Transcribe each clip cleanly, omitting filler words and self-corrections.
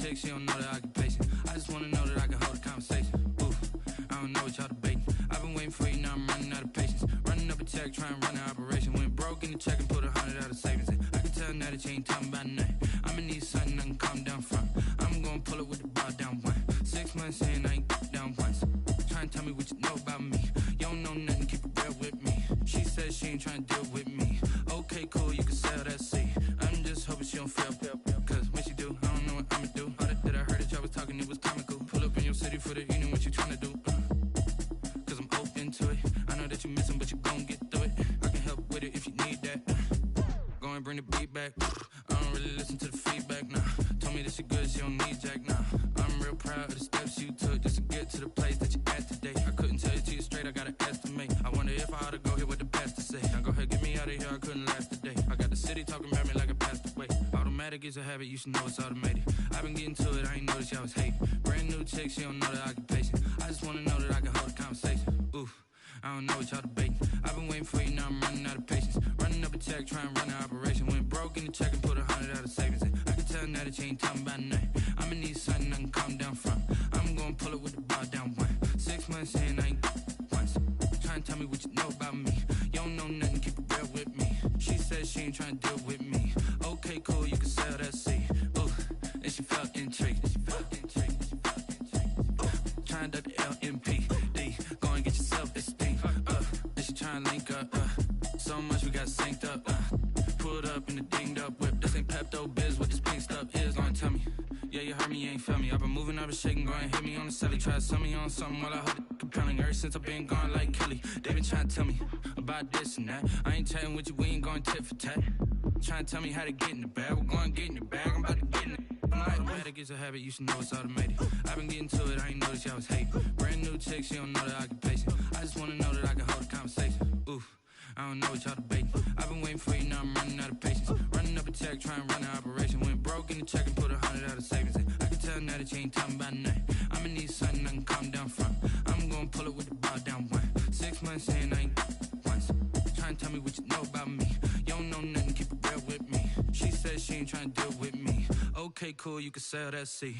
chick, she don't know that I can patience. I just wanna know that I can hold a conversation. Ooh, I don't know what y'all debating. I've been waiting for you, now I'm running out of patience. Running up a check, trying to run an operation. Went broke in the check and put 100 out of savings in. I can tell now that you ain't talking about nothing. I'ma need something I can calm down from. I'm gonna pull it with the bar down one. 6 months in, I ain't down once. Trying to tell me what you know about me. You don't know nothing, keep it real with me. She said she ain't trying to deal with me. Okay, cool, you can sell that seat. I'm just hoping she don't fail. Cause when she do, I don't know what I'ma do. All that I heard that y'all was talking, it was comical. Pull up in your city for the evening, what you trying to do? Cause I'm open to it. I know that you missing, but you gon' get through it. I can help with it if you need that. Go and bring the beat back. I don't really listen to the feedback, nah. Told me that she good, she don't need jack, nah. I'm real proud of the steps you took just to get to the place that you at today. I couldn't tell you to you straight, I gotta estimate. I wonder if I ought to go here with the pastor say. Now go ahead, get me out of here, I couldn't last today. I got the city talking about me like I passed away. Automatic is a habit, you should know it's automated. I've been getting to it, I ain't noticed y'all was hating. Brand new chick, she don't know that I can patient. I just wanna know that I can hold a conversation. Oof, I don't know what y'all debating. I've been waiting for you, now I'm running out of patience. Running up a check, trying to run an operation. Went broke in the check and put 100 out of savings in. I can tell now that you ain't talking about nothing. I'ma need something I can calm down from. I'm gonna pull it with the bar down one. 6 months in, I ain't once. Trying to tell me what you know about me. You don't know nothing, keep it real with me. She said she ain't trying to deal with me. Okay, cool, you can sell that seat. Ooh, and she felt intrigued. Trying to the LMPD. Go and get yourself esteem. And she trying to link up. So much we got synced up. Pulled up in the dinged up whip. This ain't Pepto Biz, what this pink stuff is. Don't tell me. Yeah, you heard me, you ain't felt me. I've been moving, I've been shaking, go and hit me on the celly. Try to sell me on something while I hold it compelling. Ever since I've been gone like Kelly, they been trying to tell me about this and that. I ain't chatting with you, we ain't going tit for tat. Trying to tell me how to get in the bag, we're going to get in the bag, I'm about to get in it. Automatic is a habit, you should know it's automated. I've been getting to it, I ain't noticed y'all was hating. Brand new chick, she don't know that I can patient. I just wanna know that I can hold a conversation. Oof, I don't know what y'all debating. I've been waiting for you, now I'm running out of patience. Running up a check, trying to run an operation. Went broke in the check and put 100 out of savings in. I can tell now that you ain't talking about nothing. I'ma need something I can calm down from. I'm gonna pull it with the bar down one. 6 months in, I ain't once. Trying to tell me what you know about me. You don't know nothing, keep it real with me. She said she ain't trying to deal with me. Okay, cool, you can sell that seat.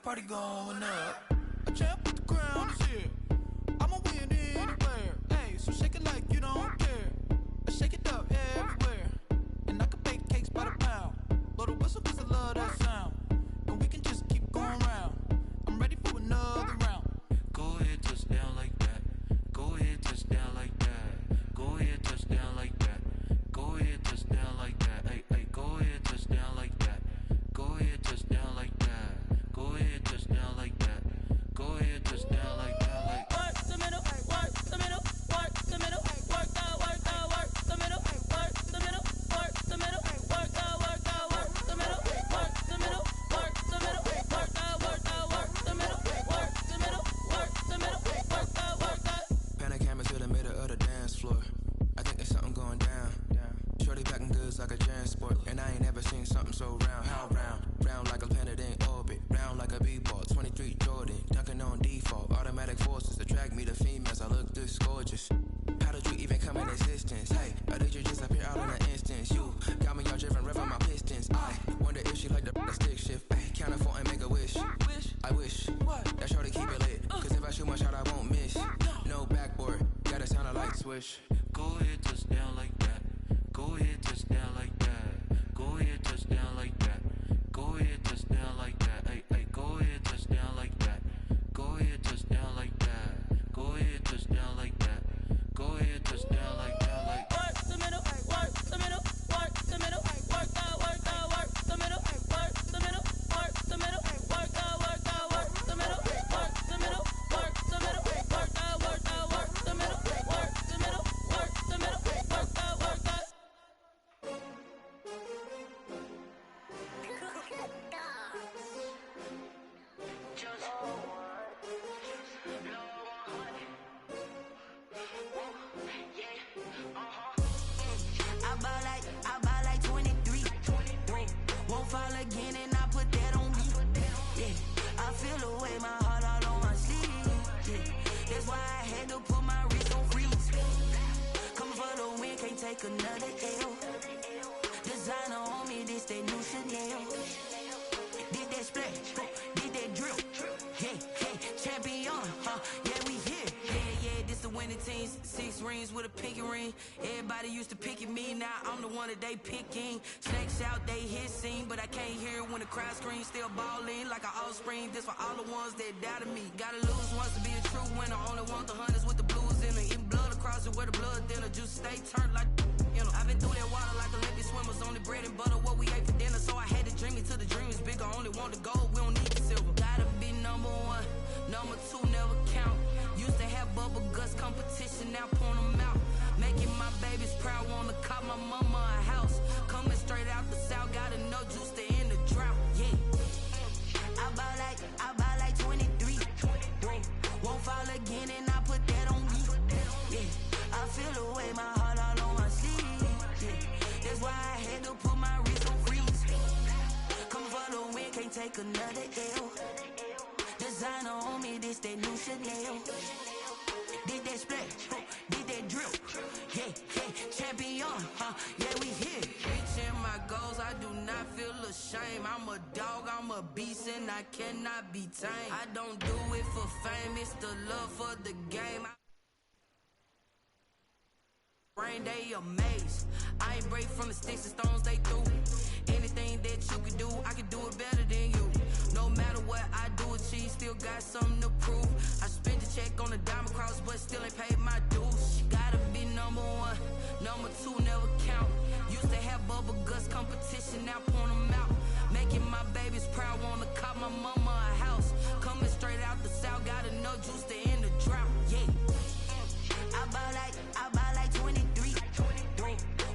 Party going up. A champ with the crown is here. I'ma win anywhere. Hey, so shake it like you don't care. I shake it up everywhere. And I can bake cakes by the pound. Blow the whistle cause I love that sound. And we can just keep going round. I'm ready for another round. Go ahead, touch down like that. Go ahead, touch down like that. Go ahead, touch down like that. Go ahead, touch down like that. Hey, hey, go ahead, touch down like that. Go ahead, touch down like that. Go ahead, touch down like that. Go ahead, touch down like that. Like work the middle, work the middle, work the middle, work the middle, work the middle, work the middle, work the middle, work the middle, work the middle, work the middle, work the middle, work the middle, work the. Panic camera to the middle of the dance floor. I think there's something going down. Shorty packing goods like a transport, and I ain't never seen something so round. How round? Round like a planet in orbit, round like a b-ball. 23 Jordan, dunking on default. Automatic forces attract me to females. I look this gorgeous. How did you even come in existence? Hey, or did you just appear out in an instance? You got me all driven, revving my pistons. I wonder if she like the stick shift. Ay, count it for and make a wish. I wish that shorty keep it lit. Cause if I shoot my shot, I won't miss. No backboard, gotta sound a light swish. go ahead, touch down like that. Go ahead, touch down like that. Go ahead, touch down like that. Go ahead, touch down like that. Hey, hey, go ahead, touch down like that. Go ahead, touch down like that. Go ahead, touch down like that. Go ahead, touch down like that. Like work the middle, work the middle, work the middle, work the middle, work the middle, work the middle, work the middle, work take another L. Designer on me, this that new Chanel. Did that splash, did that drill. Yeah, yeah, champion, yeah, we here. Yeah, this the winning teams. 6 rings with a pinky ring. Everybody used to picking me, now I'm the one that they picking. Snakes out, they hissing, but I can't hear when the crowd screams. Still balling like an offspring. This for all the ones that doubted me. Gotta lose once to be a true winner. Only want the hunters with the blues in it. Eating blood across it where the blood thinner. Juice stay turned like, you know. I've been through that water like Olympic swimmers. Only bread and butter, what we ate for dinner. So I had to dream it till the dream is bigger. Only want the gold, we don't need the silver. Gotta be number 1, number 2 never count. Used to have bubble guts competition, now point them out. Making my babies proud, wanna cop my mama a house. Coming straight out the south, gotta know juice to end the drought. Yeah, I buy like 23. Won't fall again and I put that on me. Yeah, I feel the way, my heart all on my sleeve. Yeah, that's why I had to put my wrist on freeze. Come for the win, can't take another L. Designer on me, this that new Chanel. Did that splash, did that drill. Yeah, yeah, champion, yeah, we here. Reaching my goals, I do not feel ashamed. I'm a dog, I'm a beast, and I cannot be tamed. I don't do it for fame, it's the love for the game. Rain, they amazed. I ain't break from the sticks and stones they threw. Anything that you can do, I can do it better than you. No matter what I do, achieve, still got something to prove. I spent the check on the diamond cross, but still ain't paid my dues. Gotta be number 1, number 2 never count. Used to have bubble guts competition, now point them out. Making my babies proud, wanna cop my mama a house. Coming straight out the south, gotta know juice to end the drought. Yeah, I buy like 23.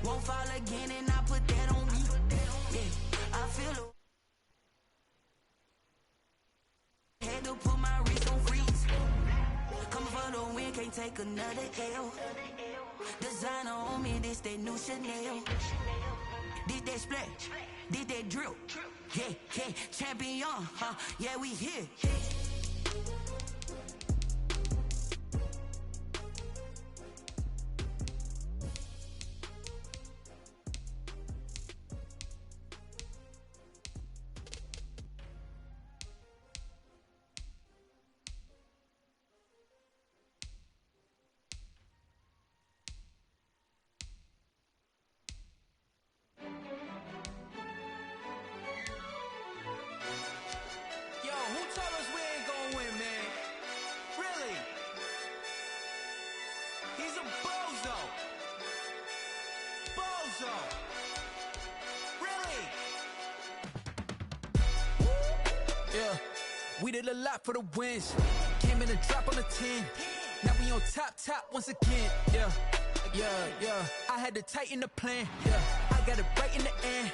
Won't fall again and I put that on me. Yeah, I feel it. Had to put my wrist on freeze. Coming for the win, can't take another L. Designer on me, this that new Chanel. Did that splash, did that drill. Yeah, yeah, champion, yeah, we here. We did a lot for the wins. Came in a drop on the 10. Now we on top once again. Yeah. I had to tighten the plan. Yeah, I got it right in the end.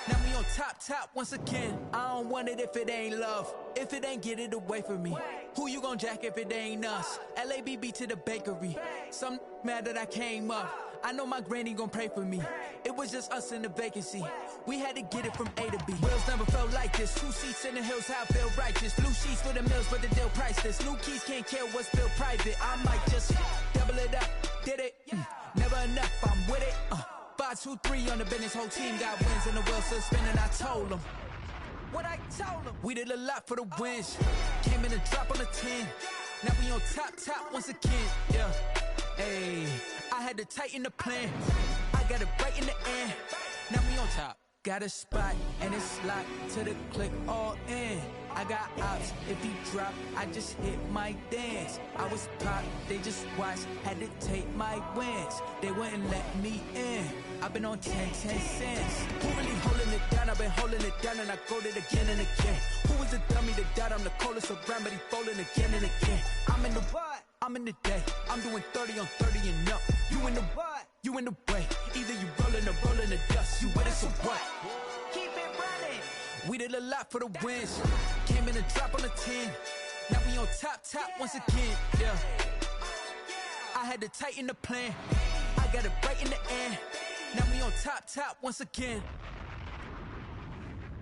Now we on top once again. I don't want it if it ain't love. If it ain't, get it away from me. Who you gon' jack if it ain't us? LABB to the bakery. Some mad that I came up. I know my granny gon' pray for me. It was just us in the vacancy. We had to get it from A to B. Wheels never felt like this. 2 seats in the hills, how I feel righteous. Blue sheets for the mills, but the deal priceless. New keys can't care what's built private. I might just double it up. Did it? Never enough, I'm with it. 5, 2, 3 on the business. Whole team got wins and the wheels still spinning. I told them what I told them. We did a lot for the wins. Came in a drop on the 10. Now we on top once again. Yeah. Hey, I had to tighten the plan. I got it right in the end. Now we on top. Got a spot and it's locked to the click all in. I got ops, if he drop, I just hit my dance. I was pop, they just watched, had to take my wins. They wouldn't let me in. I've been on 10 cents. Who really holding it down? I've been holding it down and I go it again and again. Who was the dummy that died? I'm the coldest around, but he folding again and again. I'm in the what? I'm in the day. I'm doing 30 on 30 and up. You in the what? You in the way. Either you rolling or rolling the dust. You with us or what? Keep it running. We did a lot for the wins. Came in a drop on the 10. Now we on top once again. Yeah. I had to tighten the plan. I got it right in the end. Now we on top once again.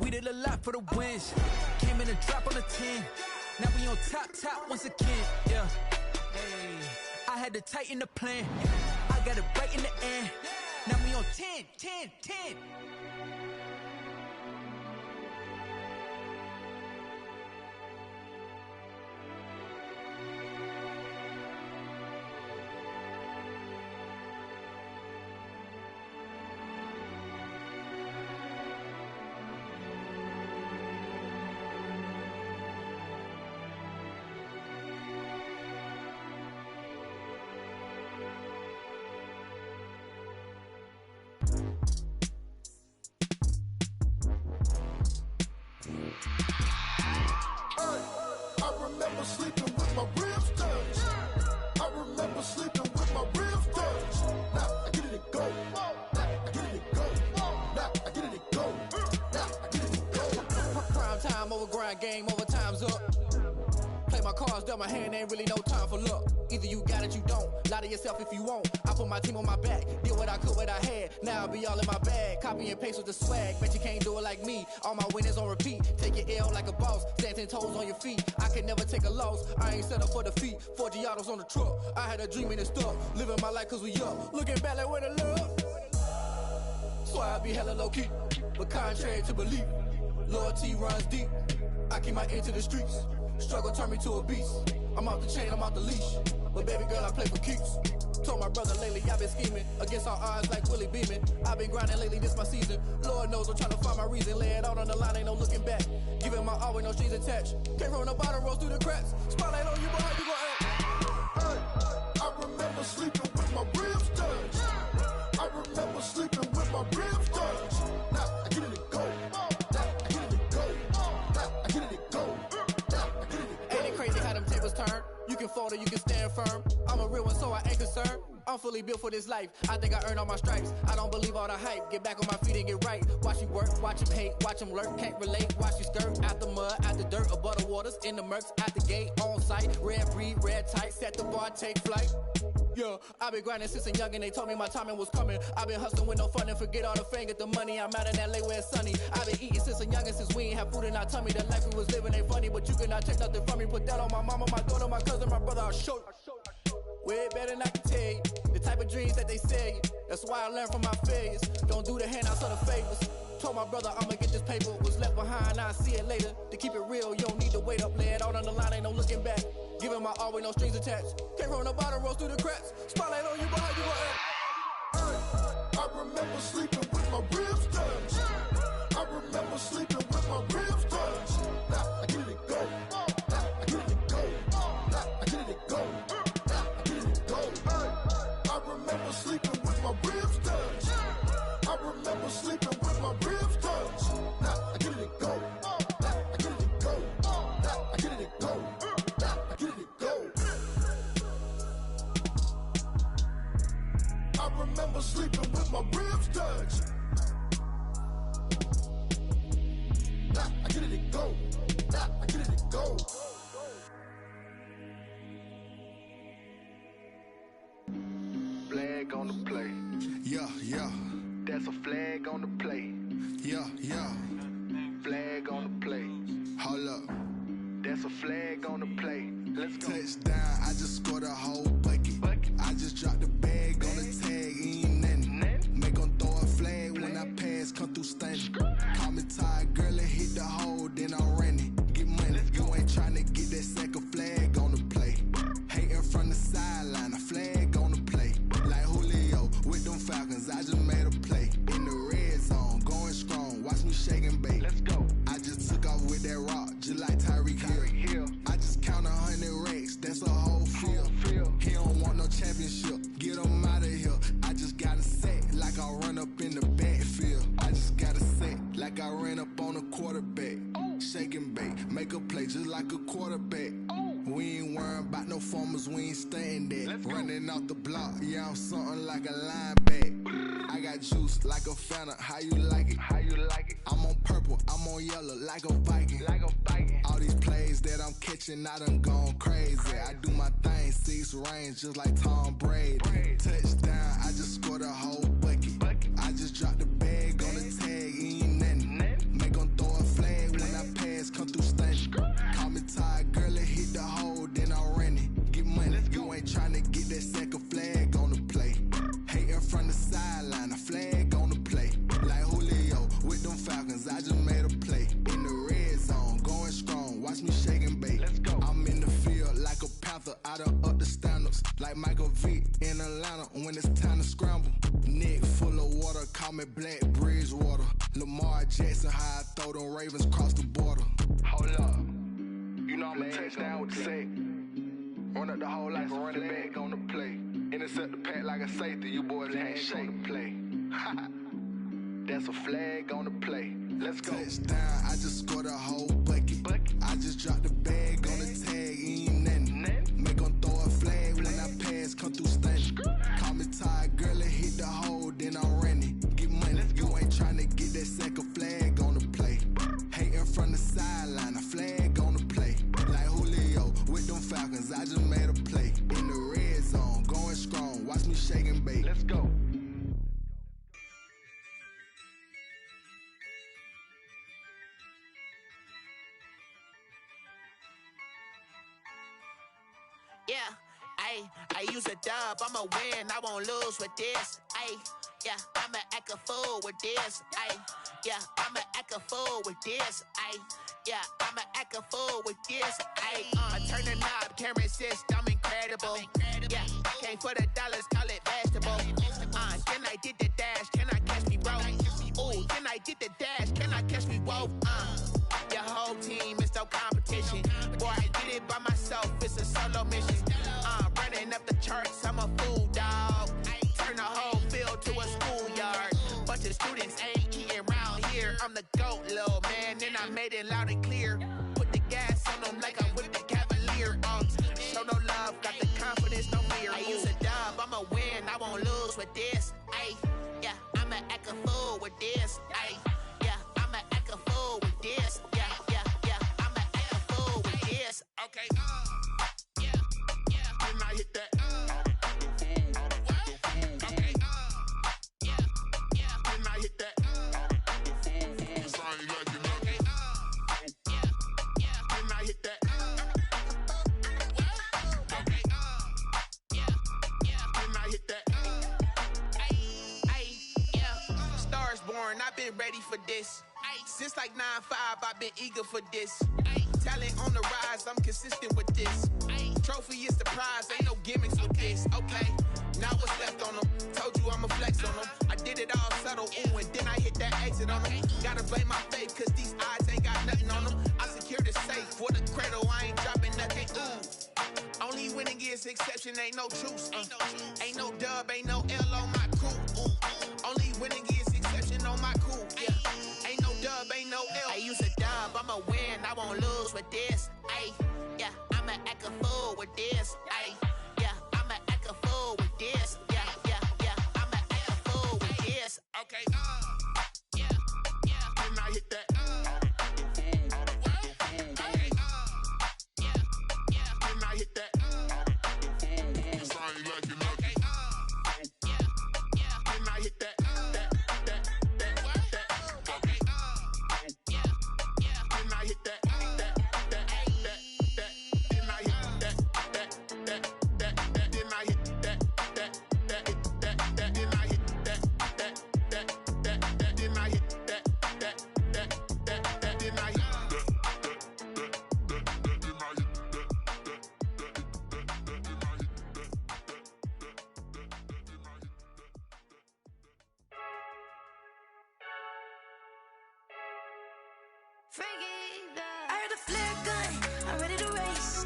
We did a lot for the wins. Came in a drop on the 10. Now we on top once again. Yeah. Hey, I had to tighten the plan. I got it right in the end. Now we on 10, 10, 10. I remember sleeping with my ribs touched. I remember sleeping with my ribs touched. Now I get it and go. Now I get it and go. Now I get it and go. Now I get it and go. Prime time over grind game, over time's up. Play my cards, dealt my hand, ain't really no time for luck. Either you got it, you don't. Lie to yourself if you won't. I put my team on my back, did what I could, what I had. Now I be all in my bag, copy and paste with the swag. Bet you can't do it like me. All my winners on repeat. Take your L like a boss, stand 10 toes on your feet. I can never take a loss. I ain't set up for defeat. 4 Giottos on the truck. I had a dream and it stuck. Living my life cause we up. Looking back like where the love. So I be hella low key, but contrary to belief, loyalty runs deep. I keep my ear to the streets. Struggle turned me to a beast. I'm off the chain, I'm off the leash. But baby girl, I play for keeps. Told my brother lately I've been scheming against all odds like Willie Beeman. I've been grinding lately, this my season. Lord knows I'm trying to find my reason. Lay it out on the line, ain't no looking back. Giving my all with no strings attached. Can't roll no bottom, roll through the cracks. Spotlight on you, but how you gon' act? Hey, I remember sleeping with my ribs touched. I remember sleeping with my ribs touched. Now I get it and go. Now I get it and go. Now I get it and go. Now I get it and go. Ain't it crazy how them tables turn? You can fold or you can stand firm. I'm a real one, so I ain't concerned. I'm fully built for this life. I think I earned all my stripes. I don't believe all the hype. Get back on my feet and get right. Watch you work, watch him hate, watch him lurk. Can't relate, watch you skirt. Out the mud, out the dirt, above the waters, in the murks, out the gate, on site. Red breed, red tight, set the bar, take flight. Yeah, I been grinding since a young and they told me my timing was coming. I been hustling with no fun and forget all the fame, get the money. I'm out in LA where it's sunny. I been eating since a young and since we ain't have food in our tummy. The life we was living ain't funny, but you cannot take nothing from me. Put that on my mama, my daughter, my cousin, my brother, I'll show you. Way better than I can tell you. The type of dreams that they sell you. That's why I learned from my failures. Don't do the handouts or the favors. Told my brother I'ma get this paper. Was left behind, I'll see it later. To keep it real, you don't need to wait up. Lay it out on the line, ain't no looking back. Giving my all with no strings attached. Can't roll no bottom, roll through the cracks. Spotlight on you, but how you gon' act? I remember sleeping with my ribs touched. I remember sleeping with my ribs touched. Now I get it and go. Now I get it and go. Now I get it and go. Now I get it and go. I remember sleeping with my ribs touched. I remember sleeping with my ribs touched. Now I get it and go. Now I get it and go. Now I get it and go. Now I get it and go. I remember sleeping with my ribs touched. Now I get it and go. Now I get it and go. Flag on the play. Yeah, yeah. That's a flag on the play. Yeah, yeah. Flag on the play. Hold up. That's a flag on the play. Let's go. Touchdown, I just scored a whole bucket. I just dropped the bag on the tag, ain't nothing. Make 'em throw a flag when I pass, come through stunning. Call me tired, girl, and hit the hole, then I'm running. Get money, you ain't tryna get that second flag on the play. Hating from the sideline, a flag on the play. Like Julio with them Falcons, I just made a play. In the red zone, going strong, watch me shake and bake. Let's go. I just took off with that rock, just like Tyreek Hill. I just count 100 racks, that's a whole field. He don't want no championship, get him out of here. I just got a set, like I run up in the backfield. I just got a set, like I ran up on a quarterback. Shake and bake, make a play just like a quarterback. We ain't worrying about no formers, we ain't staying there. Running off the block, yeah, I'm something like a linebacker. I got juice like a Fanta, how you like it? How you like it? I'm on purple, I'm on yellow, like a Viking. Like a Viking. All these plays that I'm catching, I done gone crazy. I do my thing, 6 range, just like Tom Brady. Touchdown, I just scored a whole bucket. I just dropped the bag on the tag, ain't nothing. Make 'em throw a flag when I pass, come through stunning. Call me tired, girl, and hit the hole, then I'm running. Get money, you ain't tryna get that second flag on the play. Hating from the sideline, a when it's time to scramble. Neck full of water, call me Black Bridgewater. Lamar Jackson, how I throw them Ravens cross the border. Hold up. You know I'm a touchdown with the sack. Run up the whole life and running back on the play. Intercept the pack like a safety, you boys can't shake the play. That's a flag on the play. Let's go. Touchdown, I just scored a whole bucket. I just dropped the bag on the tag, ain't nothing. Make 'em throw a flag when I pass, come through stunning. Call me tired, girl, and hit the hole, then I'm running. Get money, you ain't tryna get that second flag on the play. Hating from the sideline, a flag on the play. Like Julio with them Falcons, I just made a play. In the red zone, going strong, watch me shake and bake. Let's go. Yeah, I use a dub, I'ma win, I won't lose with this. Yeah, I'ma act a fool with this. Yeah, I'ma act a fool with this. Yeah, I'ma act a fool with this. I turn the knob, camera assist, I'm incredible. Yeah, came for the dollars, call it vegetable. Can I get the dash? Can I catch me, bro? Ooh, can I get the dash? Can I catch me, whoa? Your whole team is no competition. Boy, I did it by myself, it's a solo mission. Running up the charts, I'm a fool, dog. Turn the whole field to a schoolyard. Bunch of students ain't eating round here. I'm the GOAT, little man, and I made it loud and clear. Put the gas on them like I'm with the Cavalier. Show no love, got the confidence, no fear. I use a dub, I'ma win, I won't lose with this. Yeah, I'ma act a fool with this. Yeah, I'ma act a fool with this. Yeah, I'ma act a fool with this. Okay, yeah, can I hit that? Okay, yeah, can I hit that? Can I hit that? Okay, can I hit that? Yeah, stars born, I've been ready for this. Since like 9-5, I've been eager for this. Talent on the rise, I'm consistent with this. Trophy is the prize, ain't no gimmicks with this. Okay, now what's left on them? Told you I'ma flex on them. I did it all subtle, ooh, and then I hit that exit on them. Gotta blame my faith, cause these eyes ain't got nothing on them. I secured the safe with a cradle, I ain't dropping nothing, ooh. Only winning is exception, ain't no truce. Ain't no dub, ain't no L on my crew. Only winning is exception on my crew. Yeah, ain't no dub, ain't no L. I use a dub, I'ma win, I won't lose with this. Yeah, I'ma act a fool with this. Yeah, I'ma act a fool with this. Yeah, I'ma act a fool with this. Okay, yeah, can I hit that? Okay, yeah, can I hit that? Okay, yeah, can I hit that? Okay, yeah, can I hit that? I heard the flare gun, I'm ready to race.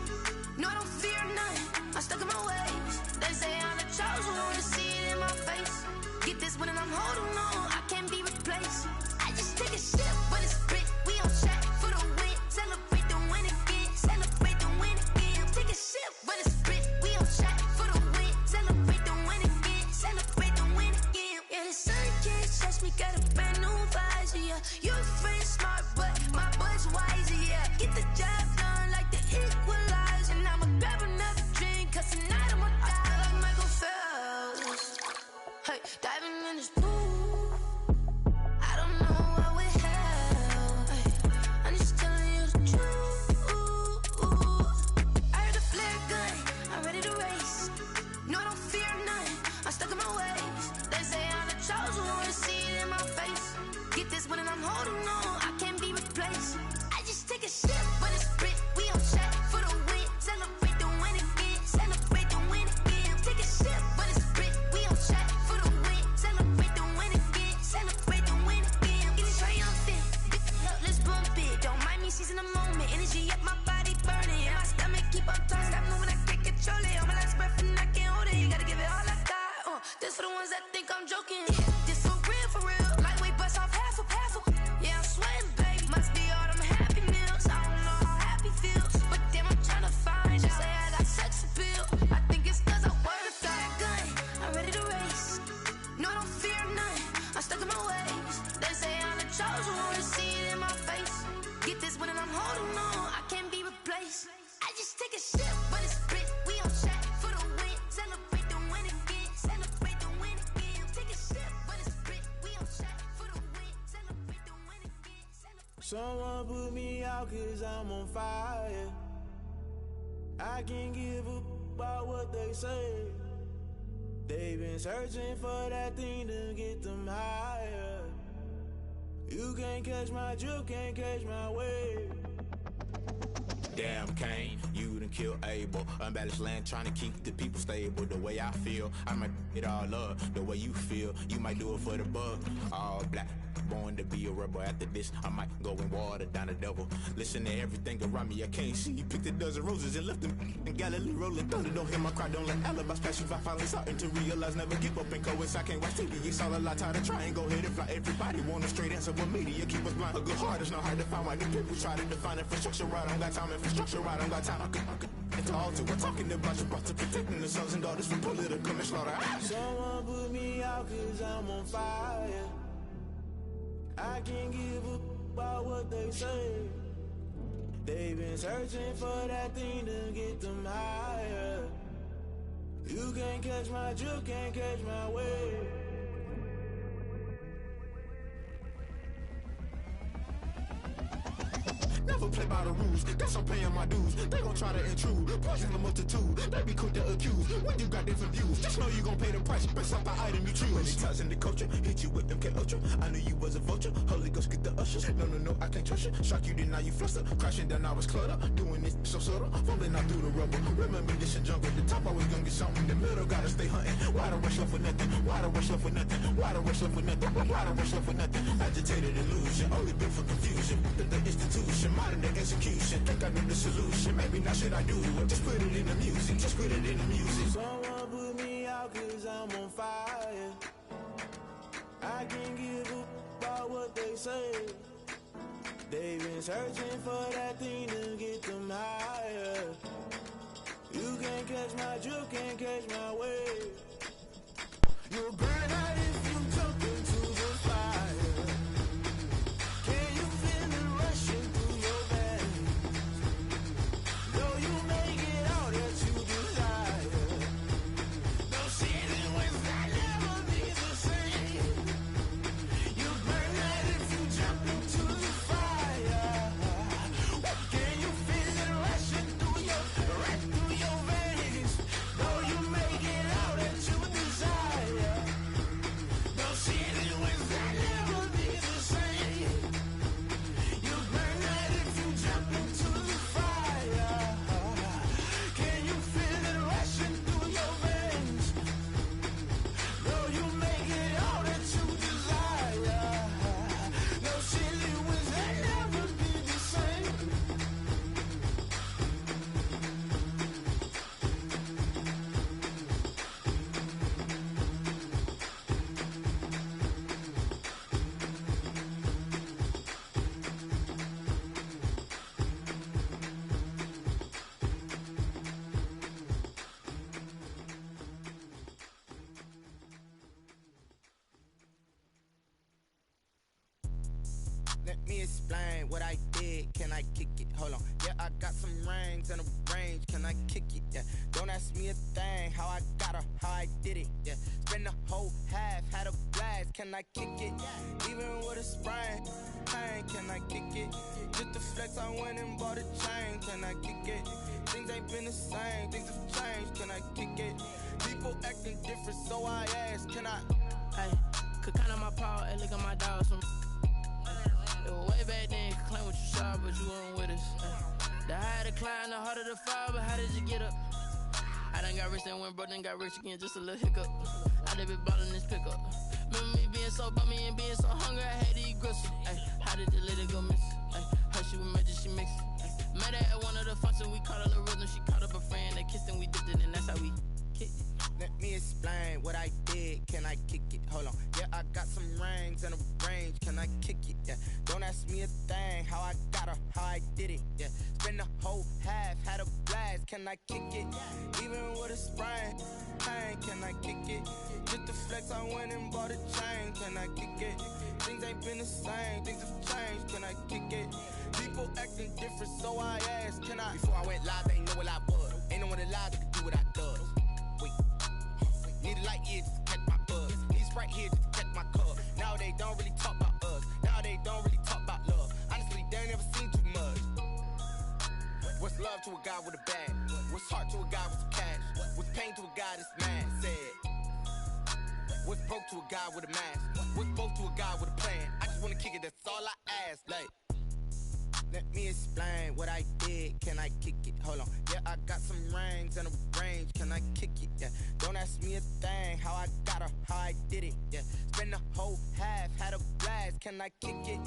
No, I don't fear none, I'm stuck in my ways. They say I'm the chosen one, see it in my face. Get this one and I'm holding on, I can't be replaced. I just take a sip, but it's spit, we on track for the win. Celebrate the win again, celebrate the win again. Take a sip, but it's spit, we on track for the win. Celebrate the win again, celebrate the win again. Yeah, the sun can't touch me, got a brand new visor, yeah. You're friend smart, but my butt's wiser, yeah. Get the job done like the equalizer. And I'ma grab another drink, cause tonight I'ma die like Michael Phelps. Hey, diving in this pool, I don't know what would help. Hey, I'm just telling you the truth. I heard the flare gun, I'm ready to race. No, I don't fear none, I'm stuck in my ways. They say I'm the chosen one, see it in my face. Get this one and I'm holding on, I can't be replaced. I just take a sip, but it's spit, we on track for the win. Celebrate the win again, celebrate the win again. Take a sip, but it's spit, we on ones that think I'm joking. This for real. Lightweight bust off half a. Yeah, I'm sweating, babe. Must be all them happy meals. I don't know how happy feels, but damn, I'm tryna find you. Say I got sex appeal. I think it's 'cause I work that gun. I'm ready to race. No, I don't fear none. I'm stuck in my ways. They say I'm the chosen one. See it in my face. Get this one and I'm holding on. I can't be replaced. I just take a sip, but it's spit. We on track for the win. Celebrate the win again. Celebrate the win again. Take a sip, but it's spit. We on track for the win. Celebrate the win again. Someone put me out 'cause I'm on fire. I can't give up about what they say. They've been searching for that thing to get them higher. You can't catch my drift, can't catch my wave. Damn, Kane, you done killed Abel. Unbalanced land, trying to keep the people stable. The way I feel, I might it all up. The way you feel, you might do it for the bug. All black, born to be a rebel. After this, I might go and water down the devil. Listen to everything around me, I can't see. Picked a dozen roses and left them in Galilee rolling thunder. Don't hear my cry, don't let alibis pass you. I finally starting to realize, never give up and coincide. I can't watch TV, it's all a lot. Tired of trying, go ahead and fly. Everybody want a straight answer, but media keep us blind. A good heart is not hard to find. Why do people try to define infrastructure right? I don't got time, infrastructure right, I don't got time. I could it's all to we're talking about you, about to protecting the sons and daughters from political and slaughter. Someone put me out 'cause I'm on fire. I can't give up about what they say. They've been searching for that thing to get them higher. You can't catch my drift, can't catch my wave. Never play by the rules, guess I'm paying my dues. They gon' try to intrude, poison the multitude. They be quick to accuse, when you got different views. Just know you gon' pay the price, based off the item you choose. Many times in the culture, hit you with MK Ultra. I knew you was a vulture, Holy Ghost get the ushers. No, I can't trust you. Shock you, then now you fluster. Crashing down, I was cluttered. Doing this so subtle, fumbling out through the rubble. Remember this a jungle, the top always gonna get something. In the middle, gotta stay hunting. Why the rush left for nothing? Why the rush left for nothing? Why the rush left for nothing? Why the rush left for nothing? Agitated illusion, only built for confusion. The institution, modern day execution. Think I know the solution. Maybe now should I do it? Just put it in the music. Just put it in the music. Someone put me out 'cause I'm on fire. I can't give up about what they say. They've been searching for that thing to get them higher. You can't catch my drift, can't catch my wave. You'll burn out if you jump into the fire. Can you feel it rushing through your veins? Though you make it all that you desire. No ceiling wins, I never be the same. You burn out if you jump into the fire. Can you feel it rushing through your veins? Though you make it all that you desire. No ceiling wins, I never be the same. You burn out if you jump into the fire. Can you feel it rushing through your veins? Though you make it all that you desire. No ceiling wins, I never be the same. Let me explain what I did. Can I kick it? Hold on. Yeah, I got some rings and a range. Can I kick it? Yeah. Don't ask me a thing. How I got her, how I did it. Yeah. Spend the whole half, had a blast. Can I kick it? Even with a sprain. Pain, can I kick it? Just to flex, I went and bought a chain. Can I kick it? Things ain't been the same. Things have changed. Can I kick it? People acting different, so I ask. Can I? Hey, could count on my power, and look at my dogs. Way back then, you could claim what you saw, but you weren't with us. The higher the climb, the harder the fall, but how did you get up? I done got rich and went broke, then got rich again, just a little hiccup. I done been ballin' this pickup. Remember me being so bummy and being so hungry, I had to eat gristle. Ay, how did the lady go miss? Ay, how she was magic, she mixed. Met her at one of the functions, we caught a little rhythm, she caught up a friend, they kissed and we dipped it, and that's how we kicked it. Let me explain what I did. Can I kick it? Hold on. Yeah, I got some rings and a range. Can I kick it? Yeah. Don't ask me a thing. How I got her, how I did it. Yeah. Spend the whole half, had a blast. Can I kick it? Even with a sprain. Pain, can I kick it? Just to flex, I went and bought a chain. Can I kick it? Things ain't been the same. Things have changed. Can I kick it? People acting different, so I asked. Can I? Before I went live, they ain't know what I was. Ain't no one alive that could do what I does. Wait. Need a light here just to catch my buzz. Need Sprite here just to catch my cup. Now they don't really talk about us. Now they don't really talk about love. Honestly, they ain't never seen too much. What's love to a guy with a bag? What's heart to a guy with some cash? What's pain to a guy that's mad? Said. What's broke to a guy with a mask? What's both to a guy with a plan? I just wanna kick it, that's all I ask. Like, let me explain what I did. Can I kick it? Hold on. Yeah, I got some rings and a range. Can I kick it? Yeah. Don't ask me a thing. How I got her, how I did it. Yeah. Spend the whole half, had a blast. Can I kick it?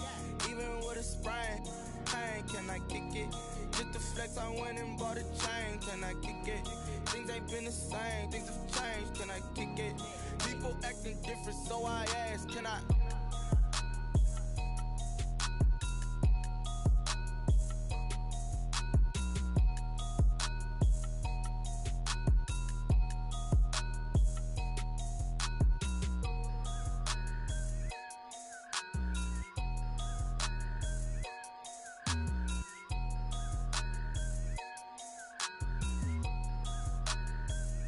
Even with a sprain. Pain, can I kick it? Just to flex, I went and bought a chain. Can I kick it? Things ain't been the same. Things have changed. Can I kick it? People acting different, so I ask. Can I?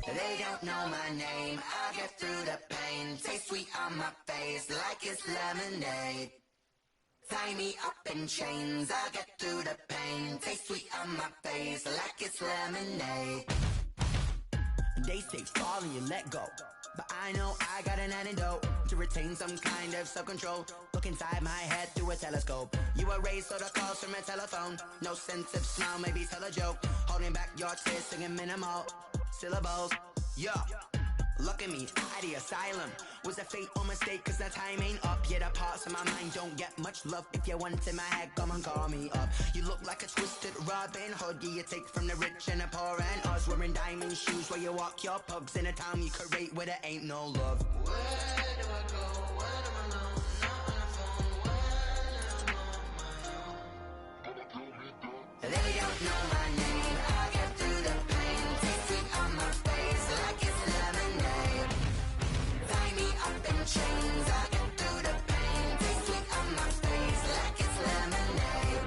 They don't know my name, I get through the pain. Taste sweet on my face like it's lemonade. Tie me up in chains, I get through the pain. Taste sweet on my face like it's lemonade. They say fall and you let go, but I know I got an antidote to retain some kind of self-control. Look inside my head through a telescope. You were raised so the calls from a telephone. No sense of smile, maybe tell a joke. Holding back your tears, singing minimal syllables. Yo, look at me, at the asylum. Was a fate or mistake, cause the time ain't up. Yet the parts of my mind don't get much love. If you want in my head, come and call me up. You look like a twisted Robin Hood. Yeah, you take from the rich and the poor and us. Wearing diamond shoes where you walk your pugs in a town you create where there ain't no love. Where do I go? When am I alone? Not on the phone. When I'm on my own. They don't know my name, I get through the pain. Taste sweet on my face like it's lemonade. Tie me up in chains, I get through the pain. Taste sweet on my face like it's lemonade.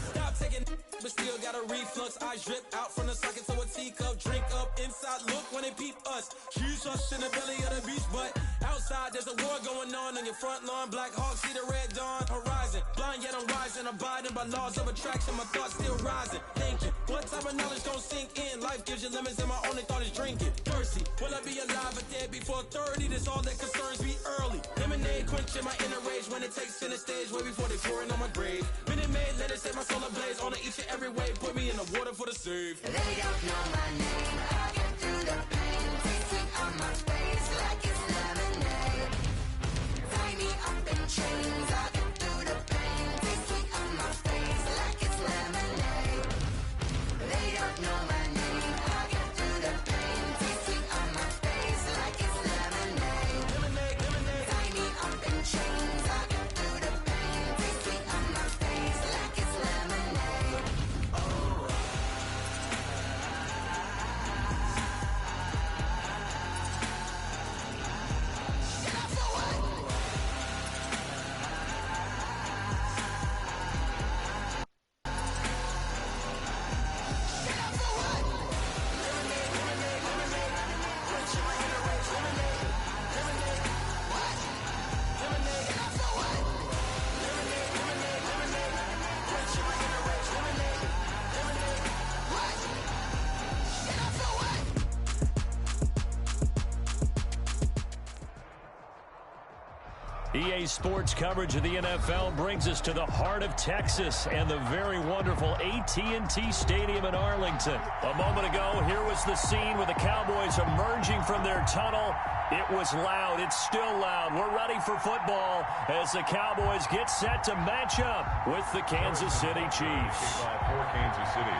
Stop taking but still got a reflux. Eyes drip out from the socket to a teacup. Drink up inside, look when they peep us. Shoes us in the belly of the beach, but outside there's a war going on your front lawn. Black Hawk, see the red dawn horizon. Blind yet I'm rising, abiding by laws of attraction. My thoughts still rising, thinking what type of knowledge gon' sink in? Life gives you lemons and my only thought is drinking. Thirsty, will I be alive or dead before 30? That's all that concerns me early. Lemonade quenching my inner rage when it takes center stage way before they pouring on my grave. Minute Maid, let it set my soul ablaze on each and every way. Put me in the water for the save. They don't know my name, I get through the pain. Taste sweet on my face like it's lemonade. Tie me up in chains, I get through the pain. Taste sweet on my face like it's lemonade. They don't know my name, I get through the pain. Taste sweet on my face like it's lemonade. Tie me up in chains, I get through the pain. Taste sweet on my face like it's lemonade. Oh. EA Sports coverage of the NFL brings us to the heart of Texas and the very wonderful AT&T Stadium in Arlington. A moment ago, here was the scene with the Cowboys emerging from their tunnel. It was loud. It's still loud. We're ready for football as the Cowboys get set to match up with the Kansas City Chiefs. For Kansas City.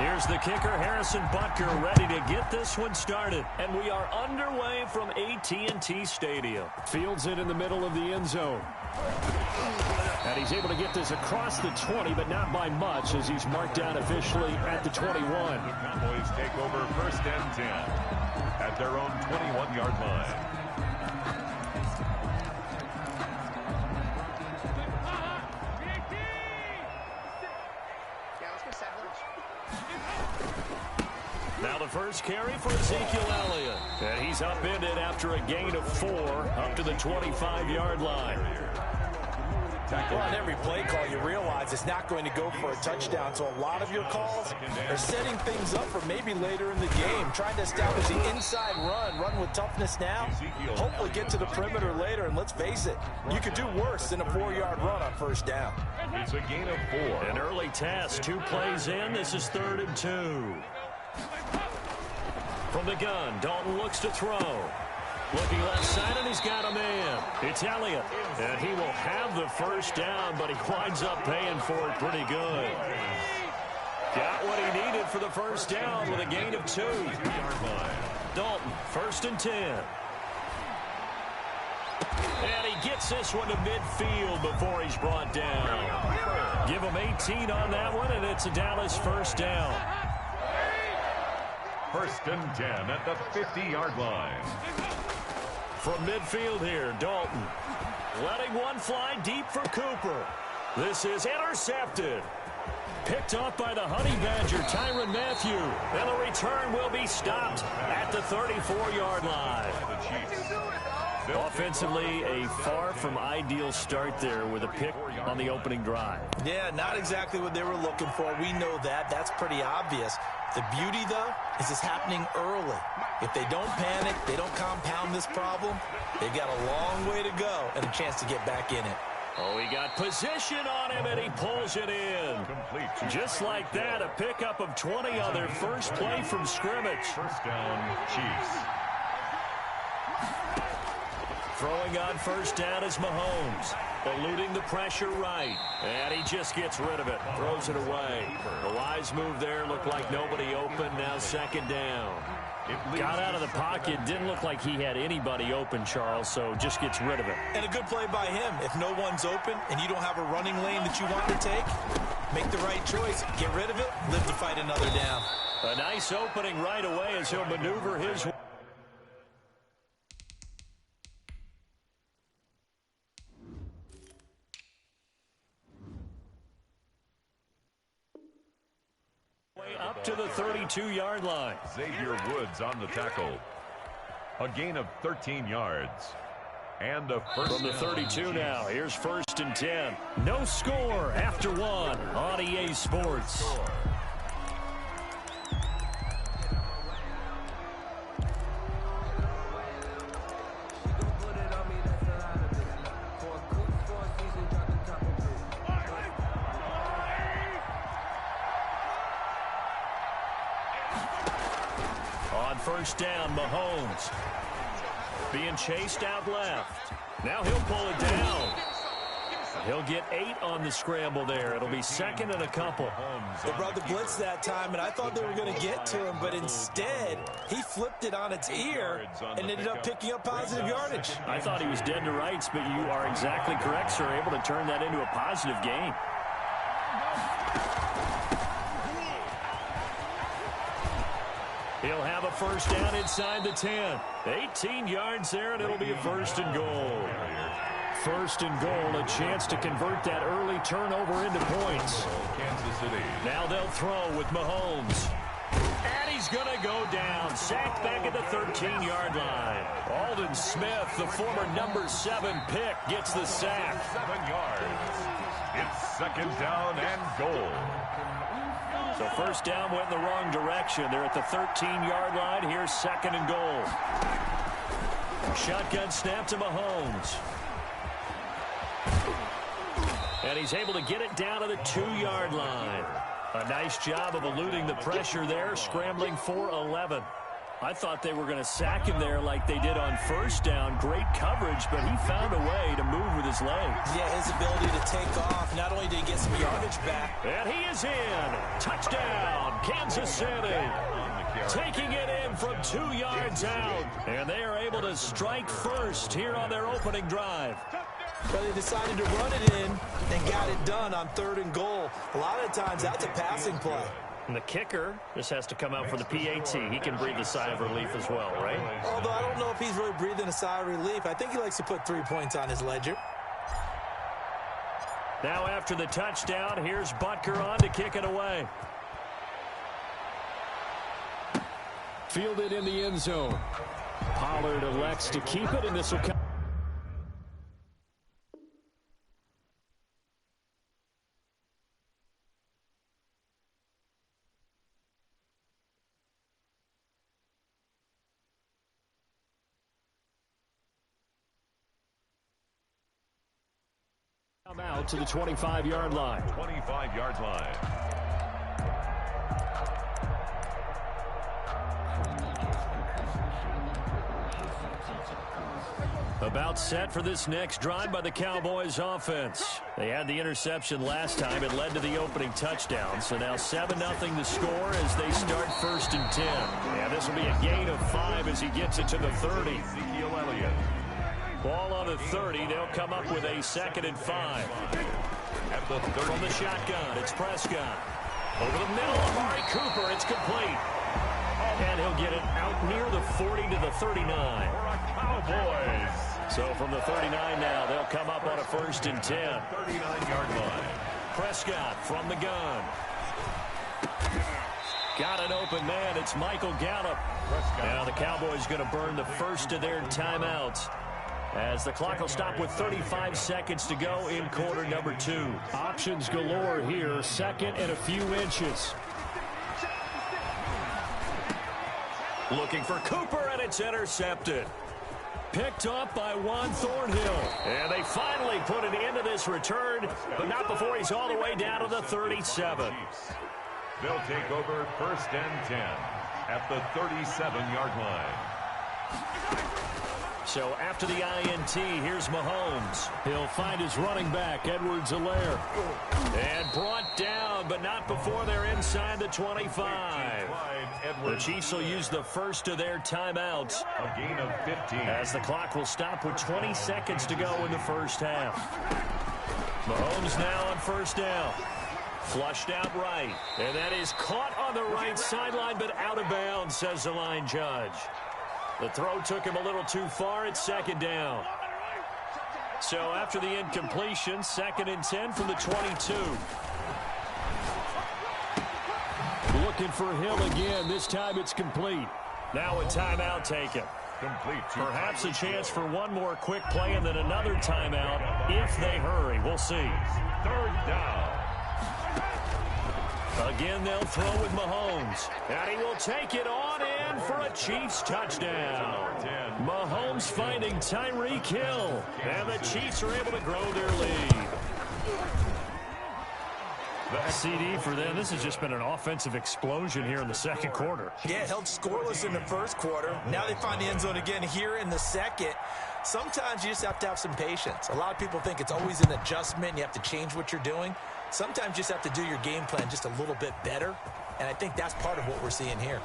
Here's the kicker, Harrison Butker, ready to get this one started. And we are underway from AT&T Stadium. Fields it in the middle of the end zone. And he's able to get this across the 20, but not by much, as he's marked down officially at the 21. The Cowboys take over 1st and 10 at their own 21-yard line. Now the first carry for Ezekiel Elliott. And he's upended after a gain of 4 up to the 25-yard line. Well, on every play call, you realize it's not going to go for a touchdown. So a lot of your calls are setting things up for maybe later in the game, trying to establish the inside run with toughness now, hopefully get to the perimeter later. And let's face it, you could do worse than a 4-yard run on 1st down. It's a gain of 4. An early task, 2 plays in. This is 3rd and 2. From the gun, Dalton looks to throw. Looking left side, and he's got a man. It's Elliott, and he will have the first down, but he winds up paying for it pretty good. Got what he needed for the first down with a gain of 2. Dalton, 1st and 10. And he gets this one to midfield before he's brought down. Give him 18 on that one, and it's a Dallas first down. 1st and 10 at the 50-yard line. From midfield here, Dalton letting one fly deep for Cooper. This is intercepted. Picked off by the Honey Badger, Tyrann Mathieu. And the return will be stopped at the 34-yard line. Offensively, a far from ideal start there with a pick on the opening drive. Yeah, not exactly what they were looking for. We know that. That's pretty obvious. The beauty, though, is it's happening early. If they don't panic, they don't compound this problem, they've got a long way to go and a chance to get back in it. Oh, he got position on him, and he pulls it in. Complete. Just like that, a pickup of 20 on their first play from scrimmage. 1st down, Chiefs. Throwing on 1st down is Mahomes. Eluding the pressure right. And he just gets rid of it. Throws it away. The wise move there. Looked like nobody open. Now 2nd down. Got out of the pocket. Didn't look like he had anybody open, Charles, so just gets rid of it. And a good play by him. If no one's open and you don't have a running lane that you want to take, make the right choice. Get rid of it. Live to fight another down. A nice opening right away as he'll maneuver his way. Up to the 32-yard line. Xavier Woods on the tackle. A gain of 13 yards. And a first from the 32 now. Here's 1st and 10. No score after 1 on EA Sports. On 1st down, Mahomes being chased out left. Now he'll pull it down. He'll get 8 on the scramble there. It'll be 2nd and a couple. They brought the blitz that time, and I thought they were going to get to him, but instead, he flipped it on its ear and ended up picking up positive yardage. I thought he was dead to rights, but you are exactly correct, sir. Able to turn that into a positive gain. He'll have a first down inside the 10. 18 yards there, and it'll be a 1st and goal. 1st and goal, a chance to convert that early turnover into points. Kansas City. Now they'll throw with Mahomes. And he's going to go down. Sacked back at the 13-yard line. Aldon Smith, the former number 7 pick, gets the sack. 7 yards. It's 2nd down and goal. So 1st down went in the wrong direction. They're at the 13-yard line. Here's 2nd and goal. Shotgun snap to Mahomes. And he's able to get it down to the 2-yard line. A nice job of eluding the pressure there, scrambling for 11. I thought they were going to sack him there like they did on 1st down. Great coverage, but he found a way to move with his legs. Yeah, his ability to take off. Not only did he get some yardage back. And he is in. Touchdown, Kansas City taking it in from 2 yards out. And they are able to strike first here on their opening drive. Well, they decided to run it in and got it done on 3rd and goal. A lot of times, that's a passing play. And the kicker just has to come out for the PAT. He can breathe a sigh of relief as well, right? Although I don't know if he's really breathing a sigh of relief. I think he likes to put 3 points on his ledger. Now after the touchdown, here's Butker on to kick it away. Fielded in the end zone. Pollard elects to keep it, and this will come. Out to the 25-yard line. 25-yard line. About set for this next drive by the Cowboys offense. They had the interception last time. It led to the opening touchdown. So now 7-0 the score as they start 1st and 10. And this will be a gain of 5 as he gets it to the 30. Ezekiel Elliott. Ball on the 30. They'll come up with a 2nd and 5. At the 30. From the shotgun, it's Prescott. Over the middle, Amari Cooper. It's complete. And he'll get it out near the 40 to the 39. Cowboys. So from the 39 now, they'll come up on a 1st and 10. 39-yard line. Prescott from the gun. Got an open man. It's Michael Gallup. Prescott. Now the Cowboys going to burn the first of their timeouts, as the clock will stop with 35 seconds to go in quarter number 2. Options galore here. 2nd and a few inches. Looking for Cooper, and it's intercepted. Picked up by Juan Thornhill. And they finally put an end to this return, but not before he's all the way down to the 37. They'll take over 1st and 10 at the 37-yard line. So after the INT, here's Mahomes. He'll find his running back, Edwards-Helaire. And brought down, but not before they're inside the 25. The Chiefs will use the first of their timeouts. A gain of 15. As the clock will stop with 20 seconds to go in the first half. Mahomes now on 1st down. Flushed out right. And that is caught on the right sideline, but out of bounds, says the line judge. The throw took him a little too far. It's 2nd down. So after the incompletion, 2nd and 10 from the 22. Looking for Hill again. This time it's complete. Now a timeout taken. Complete. Perhaps a chance for one more quick play and then another timeout if they hurry. We'll see. 3rd down. Again, they'll throw with Mahomes. And he will take it on in for a Chiefs touchdown. Mahomes finding Tyreek Hill. And the Chiefs are able to grow their lead. CD for them. This has just been an offensive explosion here in the 2nd quarter. Yeah, held scoreless in the 1st quarter. Now they find the end zone again here in the 2nd. Sometimes you just have to have some patience. A lot of people think it's always an adjustment and you have to change what you're doing. Sometimes you just have to do your game plan just a little bit better, and I think that's part of what we're seeing here.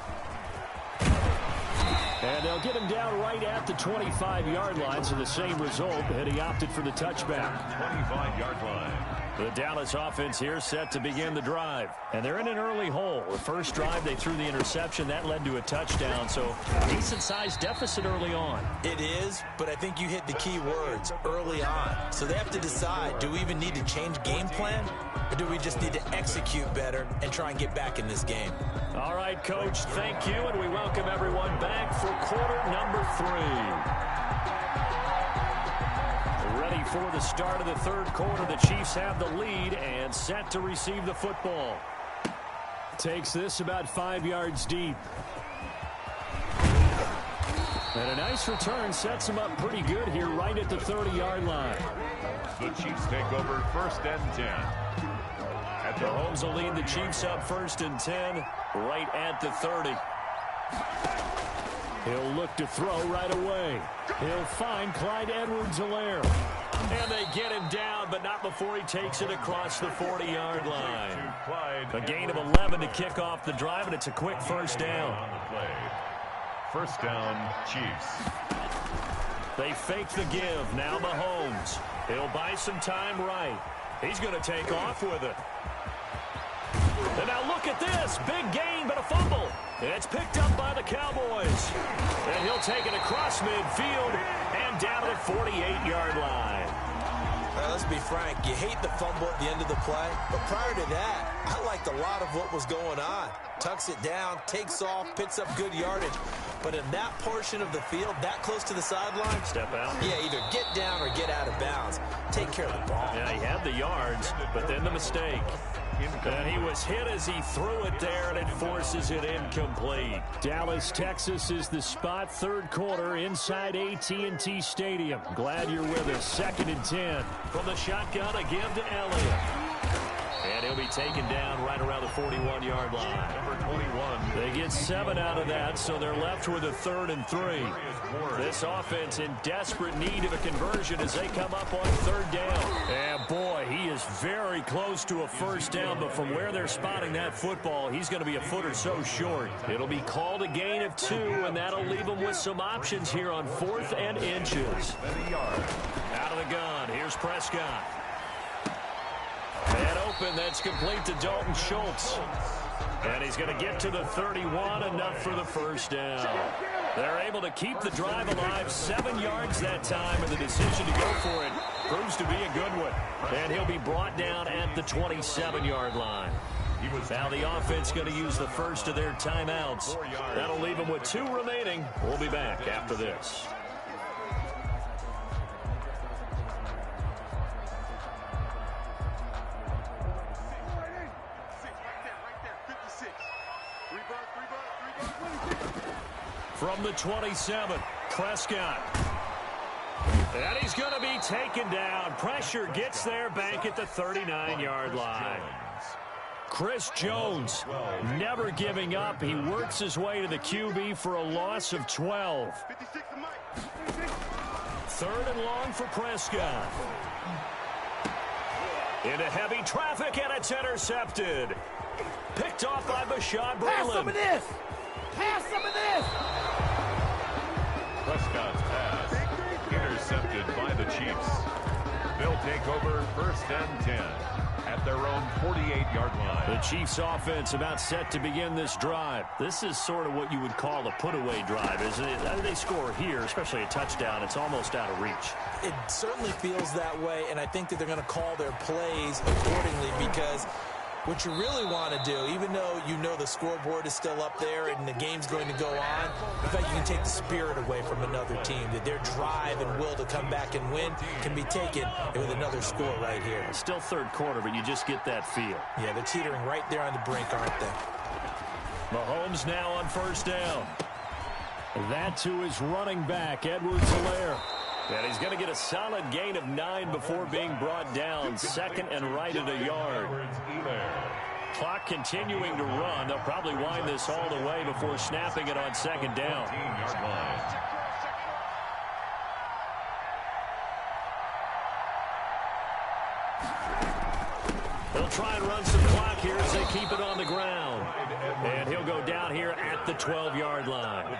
And they'll get him down right at the 25-yard line, so the same result, and he opted for the touchback. 25-yard line. The Dallas offense here set to begin the drive. And they're in an early hole. The first drive, they threw the interception. That led to a touchdown. So decent-sized deficit early on. It is, but I think you hit the key words, early on. So they have to decide, do we even need to change game plan? Or do we just need to execute better and try and get back in this game? All right, Coach, thank you. And we welcome everyone back for quarter number 3. Ready for the start of the 3rd quarter. The Chiefs have the lead and set to receive the football. Takes this about 5 yards deep. And a nice return sets him up pretty good here right at the 30-yard line. The Chiefs take over 1st and 10. Mahomes will lead the Chiefs up 1st and 10 right at the 30. He'll look to throw right away. He'll find Clyde Edwards-Helaire. And they get him down, but not before he takes it across the 40-yard line. A gain of 11 to kick off the drive, and it's a quick first down. First down, Chiefs. They fake the give. Now Mahomes. He'll buy some time right. He's going to take off with it. And now look at this. Big gain, but a fumble. It's picked up by the Cowboys. And he'll take it across midfield and down to the 48-yard line. Let's be frank. You hate the fumble at the end of the play. But prior to that, I liked a lot of what was going on. Tucks it down, takes off, picks up good yardage. But in that portion of the field, that close to the sideline, step out. Yeah, either get down or get out of bounds. Take care of the ball. Yeah, he had the yards, but then the mistake. And he was hit as he threw it there, and it forces it incomplete. Dallas, Texas is the spot. Third quarter inside AT&T Stadium. Glad you're with us. 2nd and 10. From the shotgun, a give to Elliott. And he'll be taken down right around the 41-yard line. Number 21. They get 7 out of that, so they're left with a 3rd and 3. This offense in desperate need of a conversion as they come up on 3rd down. And boy, he is very close to a first down, but from where they're spotting that football, he's going to be a foot or so short. It'll be called a gain of 2, and that'll leave them with some options here on 4th and inches. Out of the gun, here's Prescott. And open, that's complete to Dalton Schultz. And he's going to get to the 31, enough for the first down. They're able to keep the drive alive, 7 yards that time, and the decision to go for it proves to be a good one. And he'll be brought down at the 27-yard line. Now the offense going to use the first of their timeouts. That'll leave them with 2 remaining. We'll be back after this. From the 27, Prescott. And he's going to be taken down. Pressure gets there, bank at the 39-yard line. Chris Jones never giving up. He works his way to the QB for a loss of 12. 3rd and long for Prescott. Into heavy traffic, and it's intercepted. Picked off by Bashaud Breeland. Pass some of this. Pass some of this. Prescott's pass intercepted by the Chiefs. They'll take over 1st and 10 at their own 48-yard line. The Chiefs offense about set to begin this drive. This is sort of what you would call a put-away drive, isn't it? They score here, especially a touchdown. It's almost out of reach. It certainly feels that way, and I think that they're going to call their plays accordingly because what you really want to do, even though you know the scoreboard is still up there and the game's going to go on, in fact, you can take the spirit away from another team, that their drive and will to come back and win can be taken with another score right here. It's still 3rd quarter, but you just get that feel. Yeah, they're teetering right there on the brink, aren't they? Mahomes now on 1st down. That to his running back, Edwards-Helaire. And he's going to get a solid gain of 9 before being brought down. 2nd and right at a yard. Clock continuing to run. They'll probably wind this all the way before snapping it on 2nd down. They'll try and run some clock here as they keep it on the ground. And he'll go down here at the 12-yard line.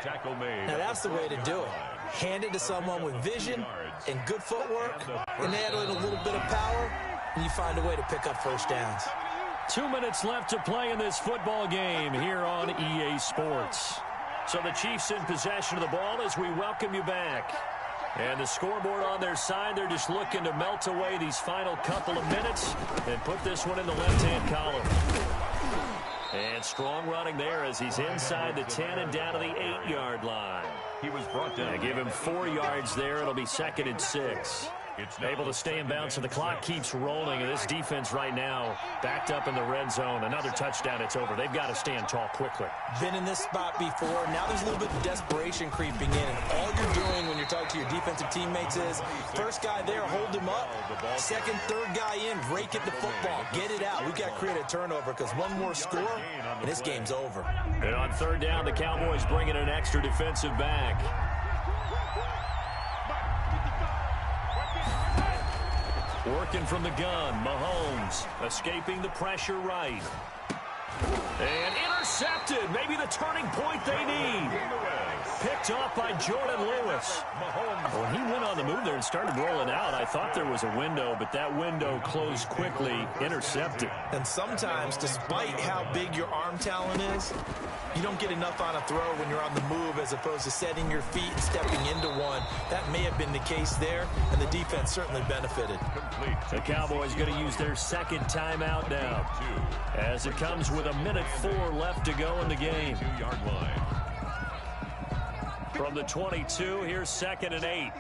Now that's the way to do it. Hand it to someone with vision and good footwork, and add in a little bit of power, and you find a way to pick up first downs. 2 minutes left to play in this football game here on EA Sports. So the Chiefs in possession of the ball as we welcome you back. And the scoreboard on their side, they're just looking to melt away these final couple of minutes and put this one in the left-hand column. And strong running there as he's inside the 10 and down to the 8-yard line. He was brought down. Give him 4 yards there. It'll be 2nd and 6. Able to stay in bounds, so the clock keeps rolling. And this defense right now backed up in the red zone. Another touchdown, it's over. They've got to stand tall quickly. Been in this spot before. Now there's a little bit of desperation creeping in. And all you're doing when you're talking to your defensive teammates is, first guy there, hold him up. Second, third guy in, rake it the football. Get it out. We've got to create a turnover because one more score, and this game's over. And on third down, the Cowboys bring in an extra defensive back. Working from the gun, Mahomes escaping the pressure right. And intercepted. Maybe the turning point they need. Picked off by Jordan Lewis. When he went on the move there and started rolling out, I thought there was a window, but that window closed quickly. Intercepted. And sometimes, despite how big your arm talent is, you don't get enough on a throw when you're on the move as opposed to setting your feet and stepping into one. That may have been the case there, and the defense certainly benefited. The Cowboys going to use their second timeout now, as it comes with 1:04 left to go in the game. From the 22, here's 2nd and 8.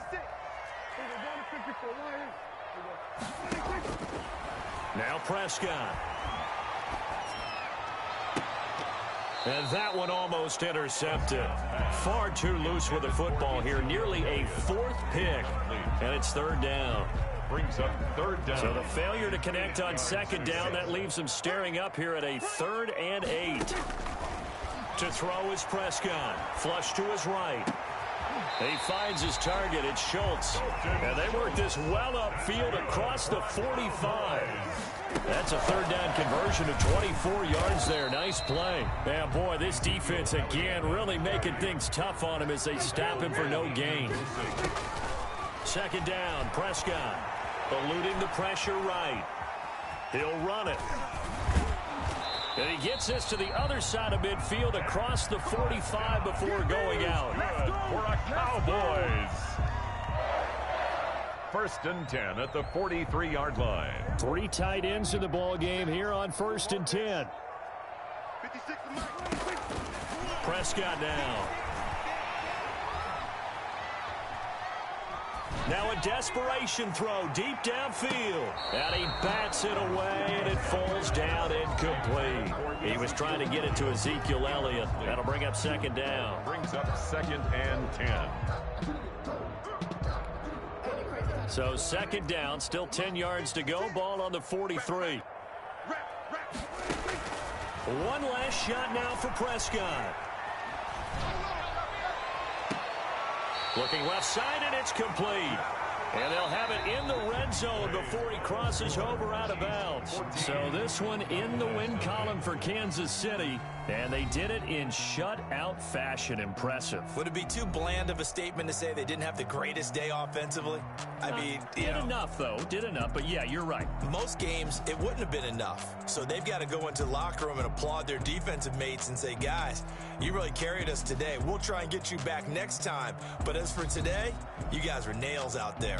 Now Prescott. And that one almost intercepted. Far too loose with the football here. Nearly a 4th pick. And it's 3rd down. Brings up 3rd down. So the failure to connect on 2nd down, that leaves him staring up here at a 3rd and 8. To throw is Prescott. Flush to his right. He finds his target. It's Schultz. And they work this well upfield across the 45. That's a 3rd down conversion of 24 yards there. Nice play. Man, boy, this defense again really making things tough on him as they stop him for no gain. 2nd down, Prescott eluding the pressure right. He'll run it. And he gets this to the other side of midfield across the 45 before going out. For a Cowboys. 1st and 10 at the 43-yard line. 3 tight ends in the ball game here on 1st and 10. Prescott now. Now a desperation throw deep downfield. And he bats it away, and it falls down incomplete. He was trying to get it to Ezekiel Elliott. That'll bring up 2nd down. Brings up 2nd and 10. So 2nd down, still 10 yards to go. Ball on the 43. One last shot now for Prescott. Looking left side, and it's complete. And they'll have it in the red zone before he crosses over out of bounds. So this one in the win column for Kansas City. And they did it in shutout fashion. Impressive. Would it be too bland of a statement to say they didn't have the greatest day offensively? I mean, did enough, though. Did enough. But, yeah, you're right. Most games, it wouldn't have been enough. So they've got to go into the locker room and applaud their defensive mates and say, guys, you really carried us today. We'll try and get you back next time. But as for today, you guys were nails out there.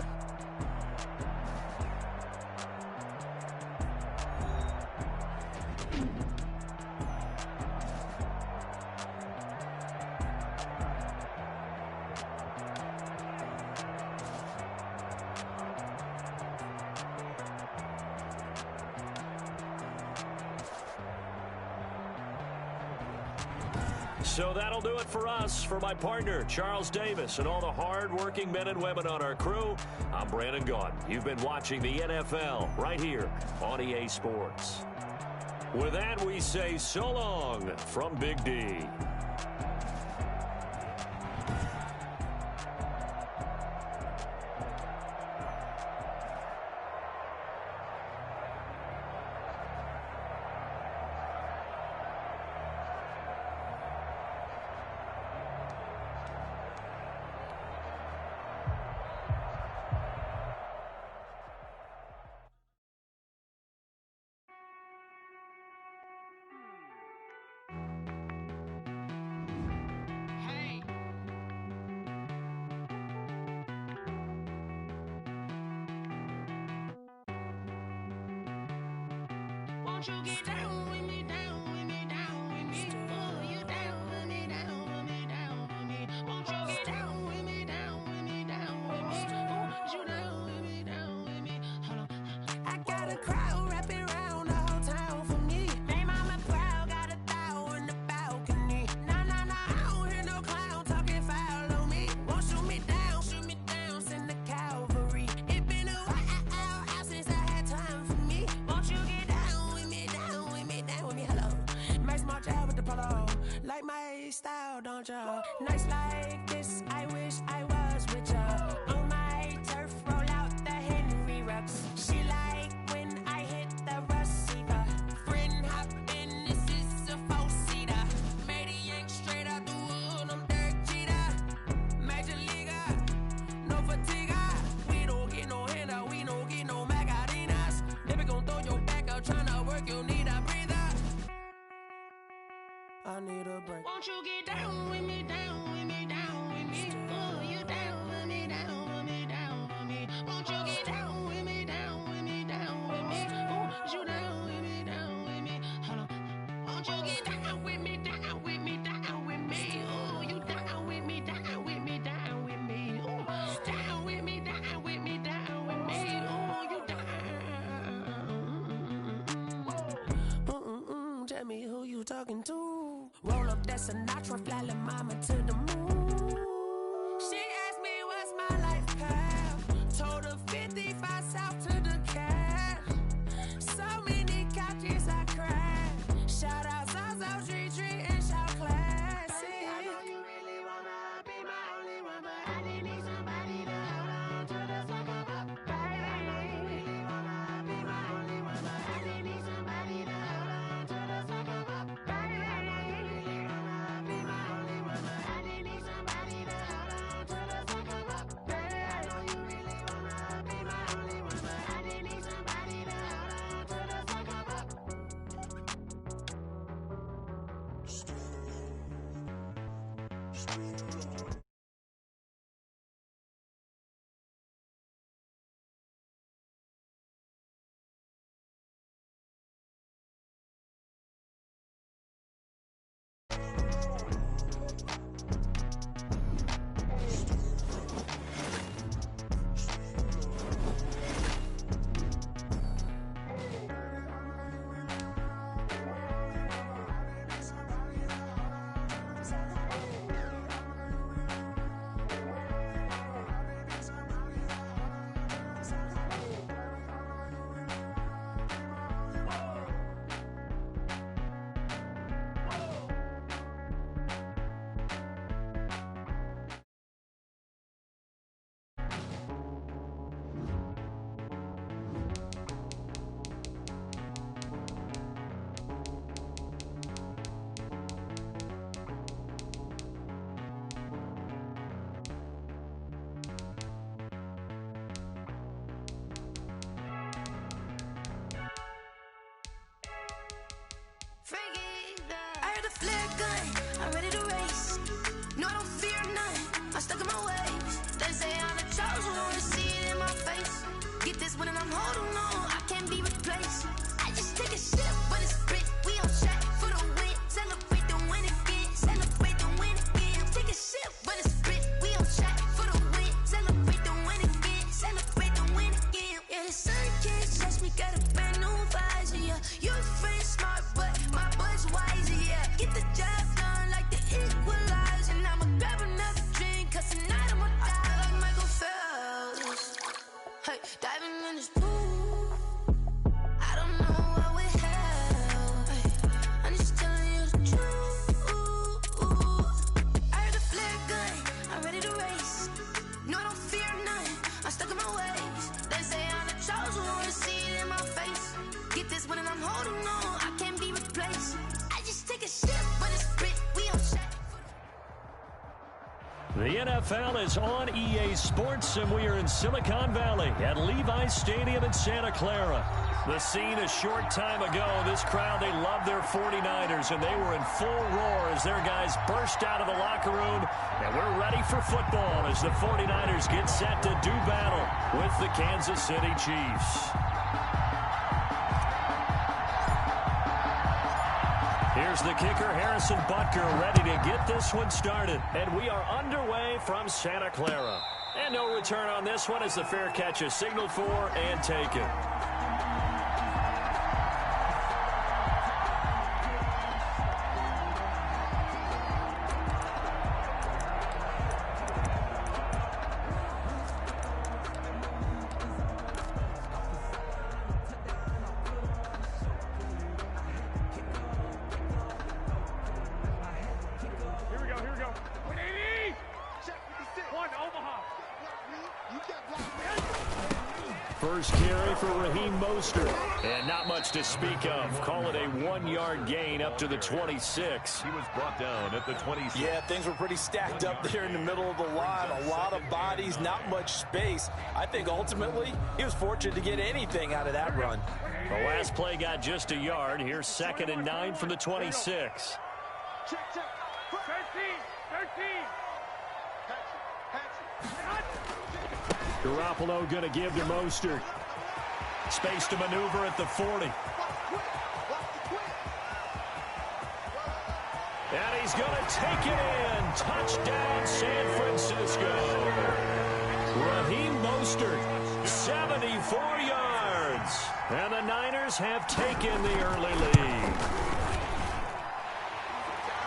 So that'll do it for us. For my partner, Charles Davis, and all the hard-working men and women on our crew, I'm Brandon Gaudin. You've been watching the NFL right here on EA Sports. With that, we say so long from Big D. Won't you get down with me, down with me, down with me? Oh, you down with me, down with me, down with me. Won't you get down with me, down with me, down with me? Oh, you down with me, down like my style, don't ya? Nights like this, I wish I was with ya. On my turf, roll out the Henry Rux. She like when I hit the receiver. Friend hop in, this is a four-seater. Maniac straight out the wood, I'm Derek Jeter. Major leaguer, no fatigue. We don't get no handout, we don't get no Macarinas. Never gon' throw your back out, tryna work, you need a breather. I need a break. Won't you get down with me, down with me, down with me? Oh, you down with me, down with me, down with me. Won't you get down with me, down with me, down with me? Oh, you down with me, down with me. Hold on. Won't you get down with me, down with me, down with me? Oh, you down with me, down with me, down with me. Oh, down with me, down with me, down with me. Oh, you down. Tell me who you talking to. Roll up that Sinatra, fly la mama to the moon. She asked me what's my life path. Told her 55 south to the cash. So many couches I crashed. Shout out Zazo, Tree Tree, and shout classic. I know you really wanna be my only one, but I didn't need somebody to hold on to the sucker up. Baby, I know you really wanna be my only one, but I didn't need somebody to hold on to the sucker up. Baby, I know you really wanna be my only one, but I didn't need somebody to hold on to the sucker up. Baby, I know you really wanna be my only one, but I didn't need somebody to hold on to the sucker up. I heard the flare gun, I'm ready to race. No, I don't fear none, I'm stuck in my ways. They say I'm the chosen one, to see it in my face. Get this one and I'm holding on, I can't be replaced. I just take a sip when it's split, we on track for the win. Celebrate the win again, celebrate the win again. Take a sip when it's split, we on track for the win. Celebrate the win again, celebrate the win again. Yeah, the sun can't touch me, got a brand new visor, yeah. Your friend smart, but my boy's wiser, yeah. Get the job done like the equalizer. And I'ma grab another drink, cause tonight I'ma die like Michael Phelps. Hey, diving in this pool, I don't know what would help. Hey, I'm just telling you the truth. I heard the flare gun, I'm ready to race. No, I don't fear none, I'm stuck in my ways. They say I'm the chosen one, to see it in my face. Get this one and I'm holding on, I can't be replaced. I just take a sip when it's split, we on track. The NFL is on EA Sports, and we are in Silicon Valley at Levi's Stadium in Santa Clara. The scene a short time ago, this crowd, they love their 49ers, and they were in full roar as their guys burst out of the locker room. And we're ready for football as the 49ers get set to do battle with the Kansas City Chiefs. Here's the kicker, Harrison Butker, ready to get this one started. And we are underway from Santa Clara. And no return on this one as the fair catch is signaled for and taken. First carry for Raheem Mostert. And not much to speak of. Call it a 1-yard gain up to the 26. He was brought down at the 26. Yeah, things were pretty stacked up there in the middle of the line. A lot of bodies, not much space. I think ultimately he was fortunate to get anything out of that run. The last play got just a yard. Here's 2nd and 9 from the 26. Check. 13. Garoppolo going to give to Mostert. Space to maneuver at the 40. And he's going to take it in. Touchdown, San Francisco. Raheem Mostert, 74 yards. And the Niners have taken the early lead.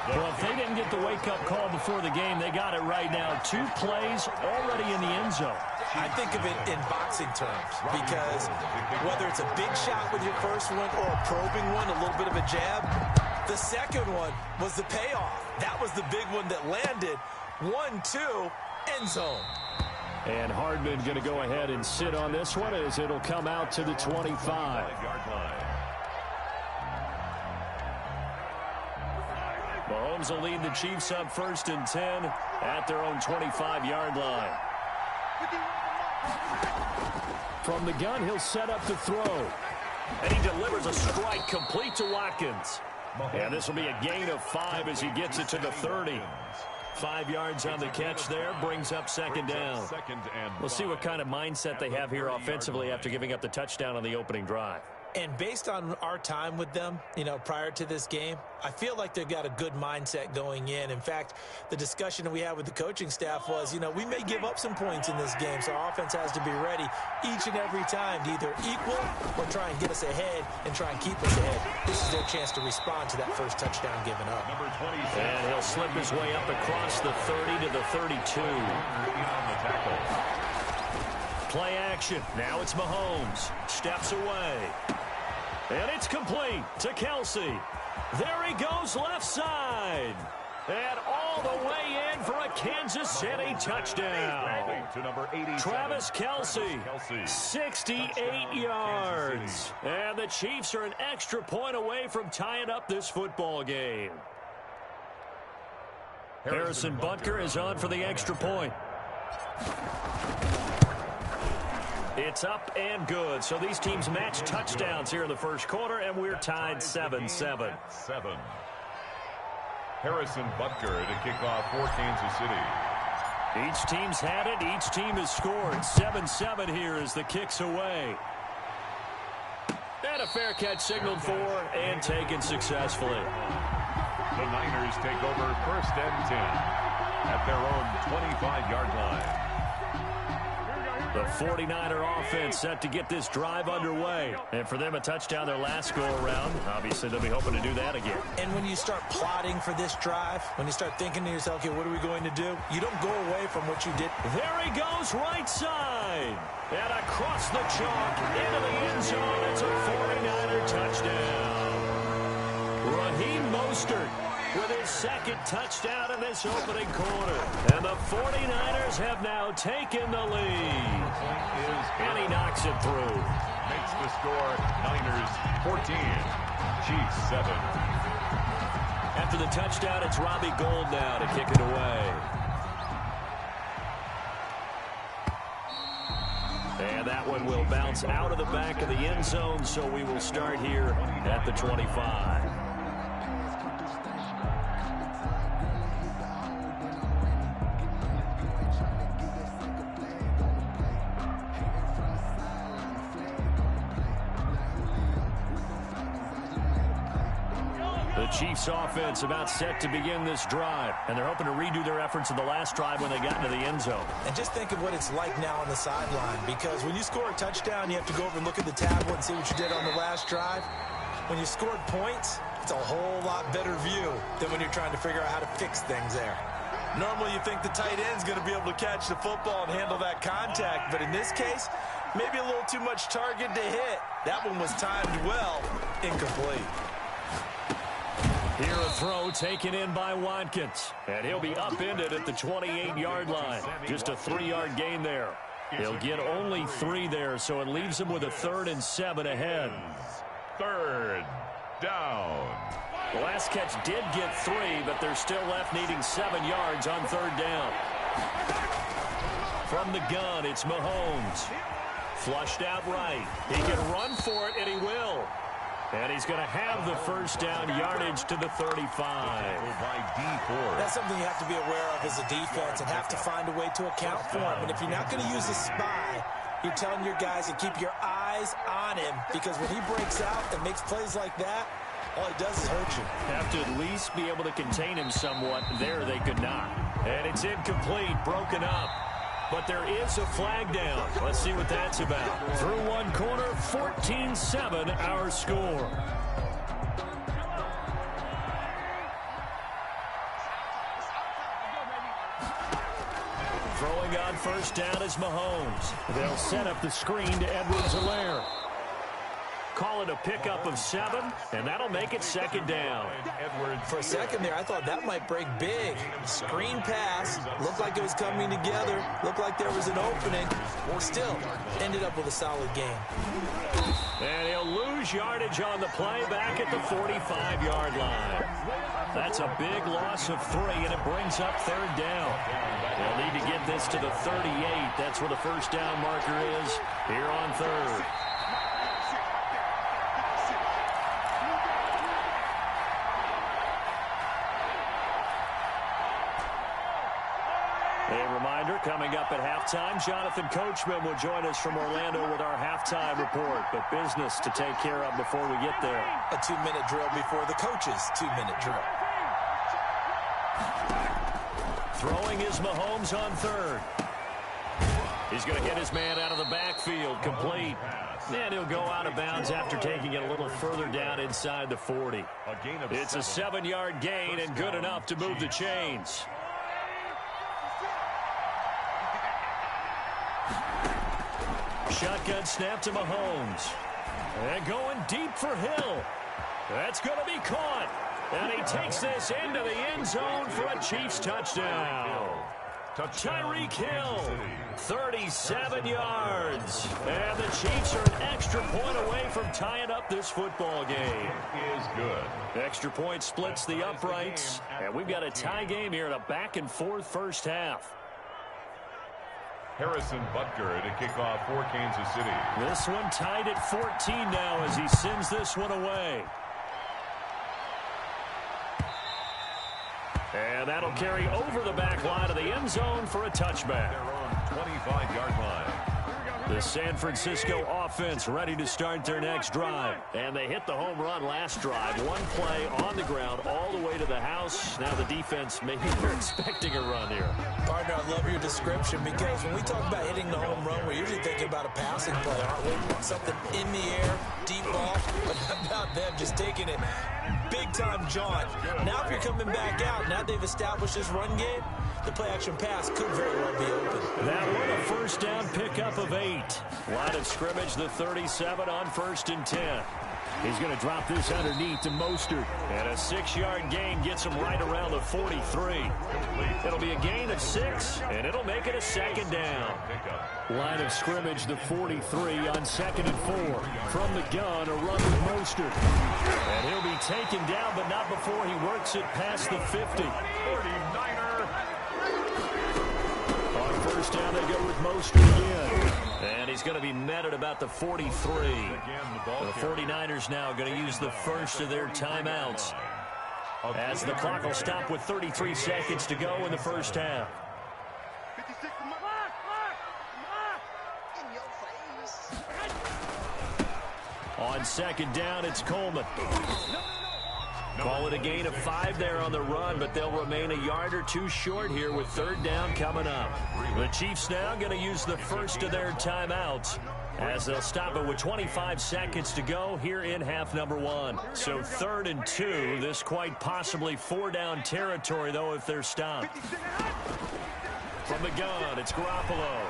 Well, if they didn't get the wake-up call before the game, they got it right now. 2 plays already in the end zone. I think of it in boxing terms because whether it's a big shot with your first one or a probing one, a little bit of a jab, the second one was the payoff. That was the big one that landed. 1-2, end zone. And Hardman going to go ahead and sit on this one as it'll come out to the 25. Mahomes will lead the Chiefs up 1st and 10 at their own 25-yard line. From the gun, he'll set up to throw. And he delivers a strike complete to Watkins. And this will be a gain of 5 as he gets it to the 30. 5 yards on the catch there, brings up 2nd down. We'll see what kind of mindset they have here offensively after giving up the touchdown on the opening drive. And based on our time with them, prior to this game, I feel like they've got a good mindset going in. In fact, the discussion that we had with the coaching staff was, we may give up some points in this game, so our offense has to be ready each and every time to either equal or try and get us ahead and try and keep us ahead. This is their chance to respond to that first touchdown given up. Number 26. And he'll slip his way up across the 30 to the 32. Play action. Now it's Mahomes. Steps away. And it's complete to Kelsey. There he goes left side. And all the way in for a Kansas City touchdown. To number 80, Travis Kelsey, 68 yards. And the Chiefs are an extra point away from tying up this football game. Harrison Butker is on for the extra point. It's up and good. So these teams match touchdowns here in the first quarter, and we're tied 7-7. Harrison Butker to kick off for Kansas City. Each team's had it. Each team has scored. 7-7 here as the kick's away. And a fair catch signaled for and taken successfully. The Niners take over 1st and 10 at their own 25-yard line. The 49er offense set to get this drive underway. And for them, a touchdown their last go-around. Obviously, they'll be hoping to do that again. And when you start plotting for this drive, when you start thinking to yourself, okay, what are we going to do? You don't go away from what you did. There he goes, right side. And across the chalk, into the end zone. It's a 49er touchdown. Raheem Mostert with his 2nd touchdown in this opening quarter. And the 49ers have now taken the lead. And he knocks it through. Makes the score Niners 14, Chiefs 7. After the touchdown, it's Robbie Gould now to kick it away. And that one will bounce out of the back of the end zone, so we will start here at the 25. The Chiefs offense about set to begin this drive, and they're hoping to redo their efforts in the last drive when they got into the end zone. And just think of what it's like now on the sideline, because when you score a touchdown, you have to go over and look at the tablet and see what you did on the last drive. When you scored points, it's a whole lot better view than when you're trying to figure out how to fix things there. Normally you think the tight end's going to be able to catch the football and handle that contact, but in this case, maybe a little too much target to hit. That one was timed well, incomplete. Here a throw taken in by Watkins. And he'll be upended at the 28-yard line. Just a 3-yard gain there. He'll get only 3 there, so it leaves him with a 3rd and 7 ahead. 3rd down. The last catch did get 3, but they're still left needing 7 yards on 3rd down. From the gun, it's Mahomes. Flushed out right. He can run for it, and he will. And he's going to have the 1st down, yardage to the 35. That's something you have to be aware of as a defense and have to find a way to account for him. And if you're not going to use a spy, you're telling your guys to keep your eyes on him, because when he breaks out and makes plays like that, all he does is hurt you. Have to at least be able to contain him somewhat. There they could not. And it's incomplete, broken up. But there is a flag down. Let's see what that's about. Through one quarter, 14-7 our score. Throwing on 1st down is Mahomes. They'll set up the screen to Edwards-Helaire. Call it a pickup of 7, and that'll make it 2nd down. For a second there, I thought that might break big. Screen pass, looked like it was coming together, looked like there was an opening. Still, ended up with a solid game. And he'll lose yardage on the play back at the 45-yard line. That's a big loss of 3, and it brings up 3rd down. They'll need to get this to the 38. That's where the 1st down marker is here on 3rd. A reminder, coming up at halftime, Jonathan Coachman will join us from Orlando with our halftime report. But business to take care of before we get there. A 2-minute drill before the coach's 2-minute drill. Throwing is Mahomes on 3rd. He's going to get his man out of the backfield, complete. And he'll go out of bounds after taking it a little further down inside the 40. It's a 7-yard gain and good enough to move the chains. Shotgun snap to Mahomes. And going deep for Hill. That's going to be caught. And he takes this into the end zone for a Chiefs touchdown. Tyreek Hill, 37 yards. And the Chiefs are an extra point away from tying up this football game. Is good. Extra point splits the uprights. And we've got a tie game here in a back-and-forth 1st half. Harrison Butker to kick off for Kansas City. This one tied at 14 now as he sends this one away. And that'll carry over the back line of the end zone for a touchback. They're on 25-yard line. The San Francisco offense ready to start their next drive. And they hit the home run last drive. One play on the ground all the way to the house. Now the defense, maybe they're expecting a run here. Partner, I love your description, because when we talk about hitting the home run, we're usually thinking about a passing play, aren't we? Something in the air, deep ball, but how about them just taking it big-time jaunt. Now if you're coming back out, now they've established this run game, the play-action pass could very well be open. That one a 1st down pickup of 8. Line of scrimmage, the 37 on 1st and 10. He's going to drop this underneath to Mostert. And a 6-yard gain gets him right around the 43. It'll be a gain of 6, and it'll make it a 2nd down. Line of scrimmage, the 43 on 2nd and 4. From the gun, a run with Mostert. And he'll be taken down, but not before he works it past the 50. 39er. On 1st down, they go with Mostert again. And he's going to be met at about the 43. The 49ers now going to use the first of their timeouts, as the clock will stop with 33 seconds to go in the 1st half. On 2nd down, it's Coleman. Call it a gain of 5 there on the run, but they'll remain a yard or 2 short here with 3rd down coming up. The Chiefs now going to use the first of their timeouts, as they'll stop it with 25 seconds to go here in half number 1. So 3rd and 2, this quite possibly 4-down territory, though, if they're stopped. From the gun, it's Garoppolo.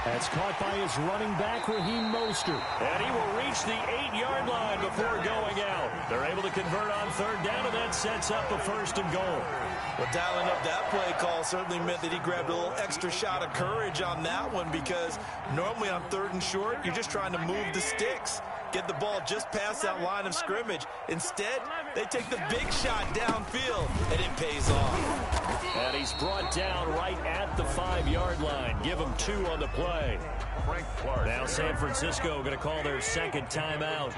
That's caught by his running back, Raheem Mostert. And he will reach the 8-yard line before going out. They're able to convert on third down, and that sets up a 1st and goal. Well, dialing up that play call certainly meant that he grabbed a little extra shot of courage on that one, because normally on 3rd and short, you're just trying to move the sticks, get the ball just past that line of scrimmage. Instead, they take the big shot downfield, and it pays off. And he's brought down right at the 5-yard line. Give him 2 on the play. Now San Francisco going to call their 2nd timeout,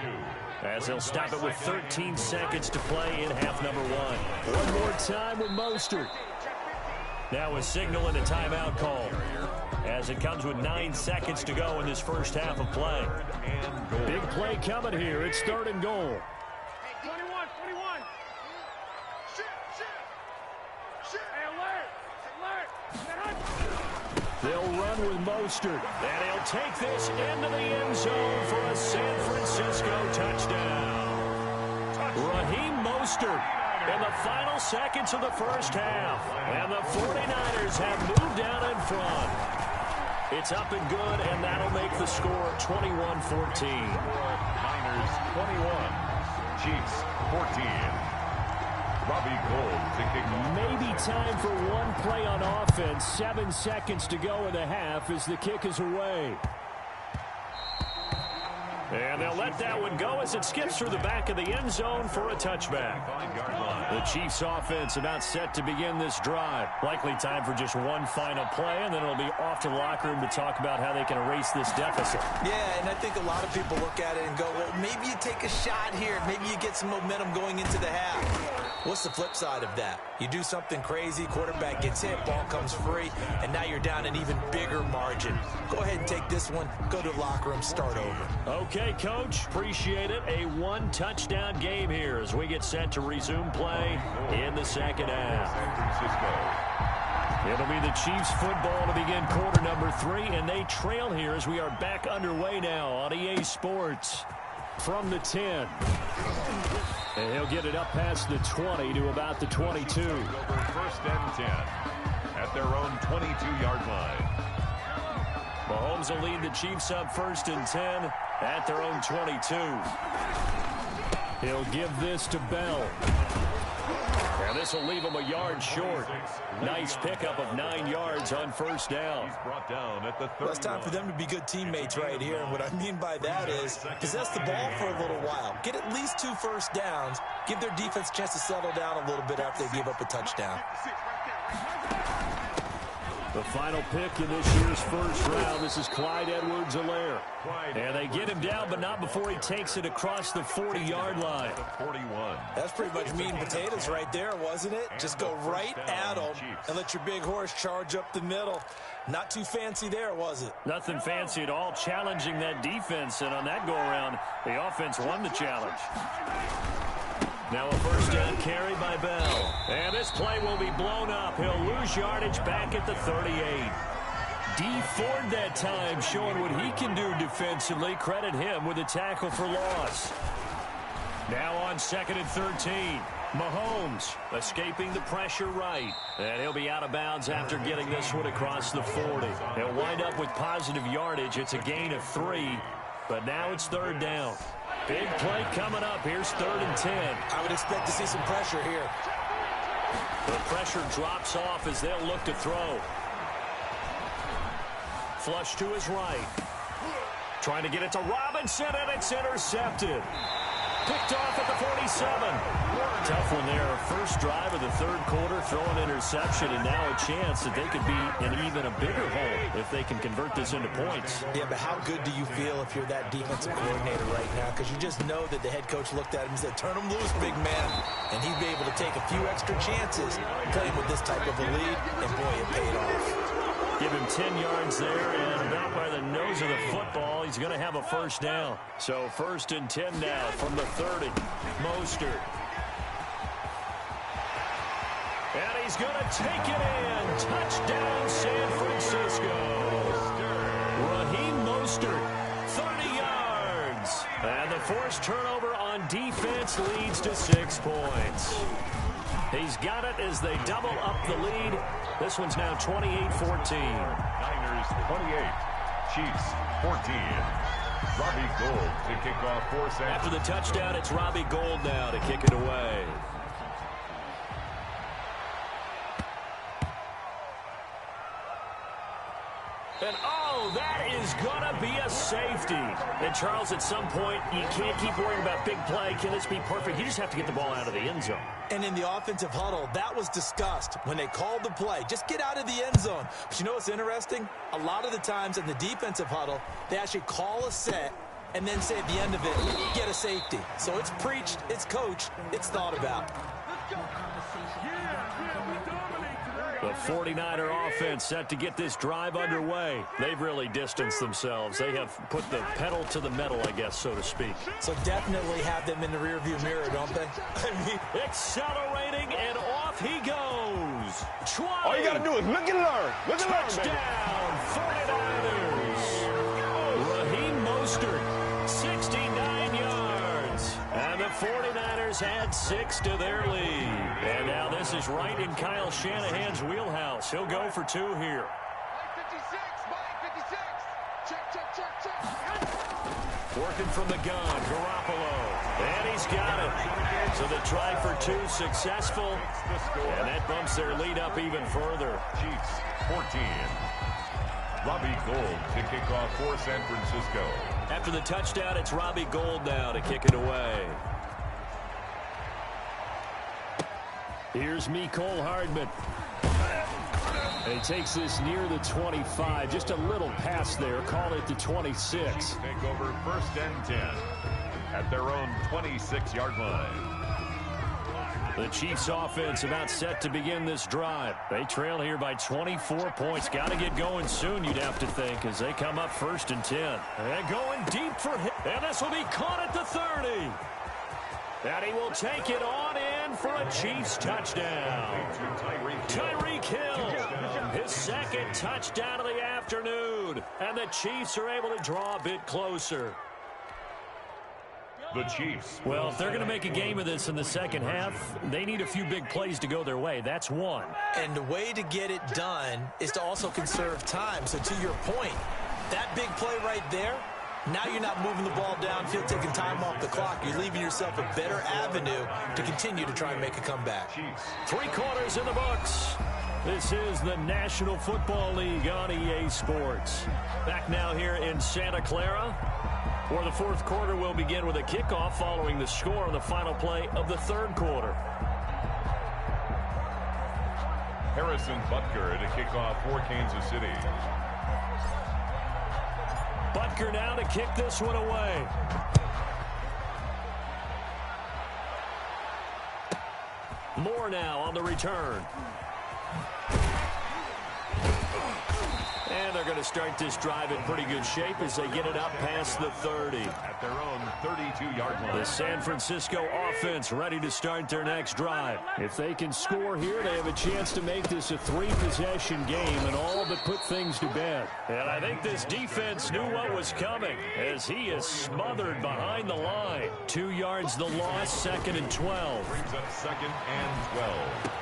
as they'll stop it with 13 seconds to play in half number 1. One more time with Mostert. Now a signal and a timeout call, as it comes with 9 seconds to go in this first half of play. Big play coming here. It's 3rd and goal. 21. Shit. Hey, alert. They'll run with Mostert. And he'll take this into the end zone for a San Francisco touchdown. Raheem Mostert in the final seconds of the first half. And the 49ers have moved down in front. It's up and good, and that'll make the score 21-14. Niners 21, Chiefs 14. Robbie Gould to kick off. Maybe time for one play on offense. 7 seconds to go in the half as the kick is away. And they'll let that one go as it skips through the back of the end zone for a touchback. The Chiefs offense about set to begin this drive. Likely time for just one final play, and then it'll be off to the locker room to talk about how they can erase this deficit. Yeah, and I think a lot of people look at it and go, well, maybe you take a shot here. Maybe you get some momentum going into the half. What's the flip side of that? You do something crazy, quarterback gets hit, ball comes free, and now you're down an even bigger margin. Go ahead and take this one, go to the locker room, start over. Okay, Coach, appreciate it. A 1-touchdown game here as we get set to resume play in the second half. It'll be the Chiefs football to begin quarter number 3, and they trail here as we are back underway now on EA Sports from the 10. And he'll get it up past the 20 to about the 22. Over 1st and 10 at their own 22-yard line. Mahomes will lead the Chiefs up 1st and 10 at their own 22. He'll give this to Bell. And this will leave him a yard short. Nice pickup of 9 yards on 1st down. He's brought down at the 31. Well, it's time for them to be good teammates right here. And what I mean by that is possess the ball for a little while. Get at least 2 first downs. Give their defense a chance to settle down a little bit after they give up a touchdown. The final pick in this year's first round. This is Clyde Edwards-Helaire. And they get him down, but not before he takes it across the 40-yard line. 41. That's pretty much meat and potatoes right there, wasn't it? Just go right at him and let your big horse charge up the middle. Not too fancy there, was it? Nothing fancy at all, challenging that defense. And on that go-around, the offense won the challenge. Now a 1st down carry by Bell. And this play will be blown up. He'll lose yardage back at the 38. D Ford that time showing what he can do defensively. Credit him with a tackle for loss. Now on 2nd and 13. Mahomes escaping the pressure right. And he'll be out of bounds after getting this one across the 40. He'll wind up with positive yardage. It's a gain of 3. But now it's 3rd down. Big play coming up. Here's 3rd and 10. I would expect to see some pressure here. The pressure drops off as they'll look to throw. Flush to his right. Trying to get it to Robinson, and it's intercepted. Picked off at the 47. Tough one there. First drive of the 3rd quarter, throwing interception, and now a chance that they could be in even a bigger hole if they can convert this into points. Yeah, but how good do you feel if you're that defensive coordinator right now? Because you just know that the head coach looked at him and said, turn him loose, big man. And he'd be able to take a few extra chances playing with this type of a lead, and boy, it paid off. Give him 10 yards there, and about by the nose of the football, he's going to have a 1st down. So 1st and 10 now from the 30. Mostert. And he's going to take it in. Touchdown, San Francisco. Raheem Mostert, 30 yards. And the forced turnover on defense leads to 6 points. He's got it as they double up the lead. This one's now 28-14. Niners 28, Chiefs 14. Robbie Gould to kick off for San After the touchdown, it's Robbie Gould now to kick it away. And, oh, that is going to be a safety. And, Charles, at some point, you can't keep worrying about big play. Can this be perfect? You just have to get the ball out of the end zone. And in the offensive huddle, that was discussed when they called the play. Just get out of the end zone. But you know what's interesting? A lot of the times in the defensive huddle, they actually call a set and then say at the end of it, get a safety. So it's preached, it's coached, it's thought about. The 49er offense set to get this drive underway. They've really distanced themselves. They have put the pedal to the metal, I guess, so to speak. So definitely have them in the rearview mirror, don't they? I mean, accelerating, and off he goes. 20. All you got to do is look and learn. Look and learn, baby. Touchdown, 49ers. Raheem Mostert, 69 yards. And the 49ers add 6 to their lead. And now this is right in Kyle Shanahan's wheelhouse. He'll go for 2 here. Mike 56. Check. Working from the gun, Garoppolo. And he's got it. So the try for 2 successful. And that bumps their lead up even further. Chiefs 14. Robbie Gould to kick off for San Francisco. After the touchdown, it's Robbie Gould now to kick it away. Here's Mecole Hardman. And he takes this near the 25. Just a little pass there. Call it the 26. Take over 1st and 10 at their own 26-yard line. The Chiefs offense about set to begin this drive. They trail here by 24 points. Got to get going soon, you'd have to think, as they come up 1st and 10. And going deep for him. And this will be caught at the 30. And he will take it on in for a Chiefs touchdown. Tyreek Hill, his 2nd touchdown of the afternoon. And the Chiefs are able to draw a bit closer. The Chiefs. Well, if they're going to make a game of this in the second half, they need a few big plays to go their way. That's one. And the way to get it done is to also conserve time. So to your point, that big play right there, now you're not moving the ball downfield, taking time off the clock. You're leaving yourself a better avenue to continue to try and make a comeback. 3 quarters in the books. This is the National Football League on EA Sports. Back now here in Santa Clara, where the 4th quarter will begin with a kickoff following the score on the final play of the 3rd quarter. Harrison Butker to kick off for Kansas City. Butker now to kick this one away. Moore now on the return. And they're going to start this drive in pretty good shape as they get it up past the 30. At their own 32-yard line. The San Francisco offense ready to start their next drive. If they can score here, they have a chance to make this a 3-possession game and all but put things to bed. And I think this defense knew what was coming as he is smothered behind the line. 2 yards the loss, 2nd and 12. Brings up 2nd and 12.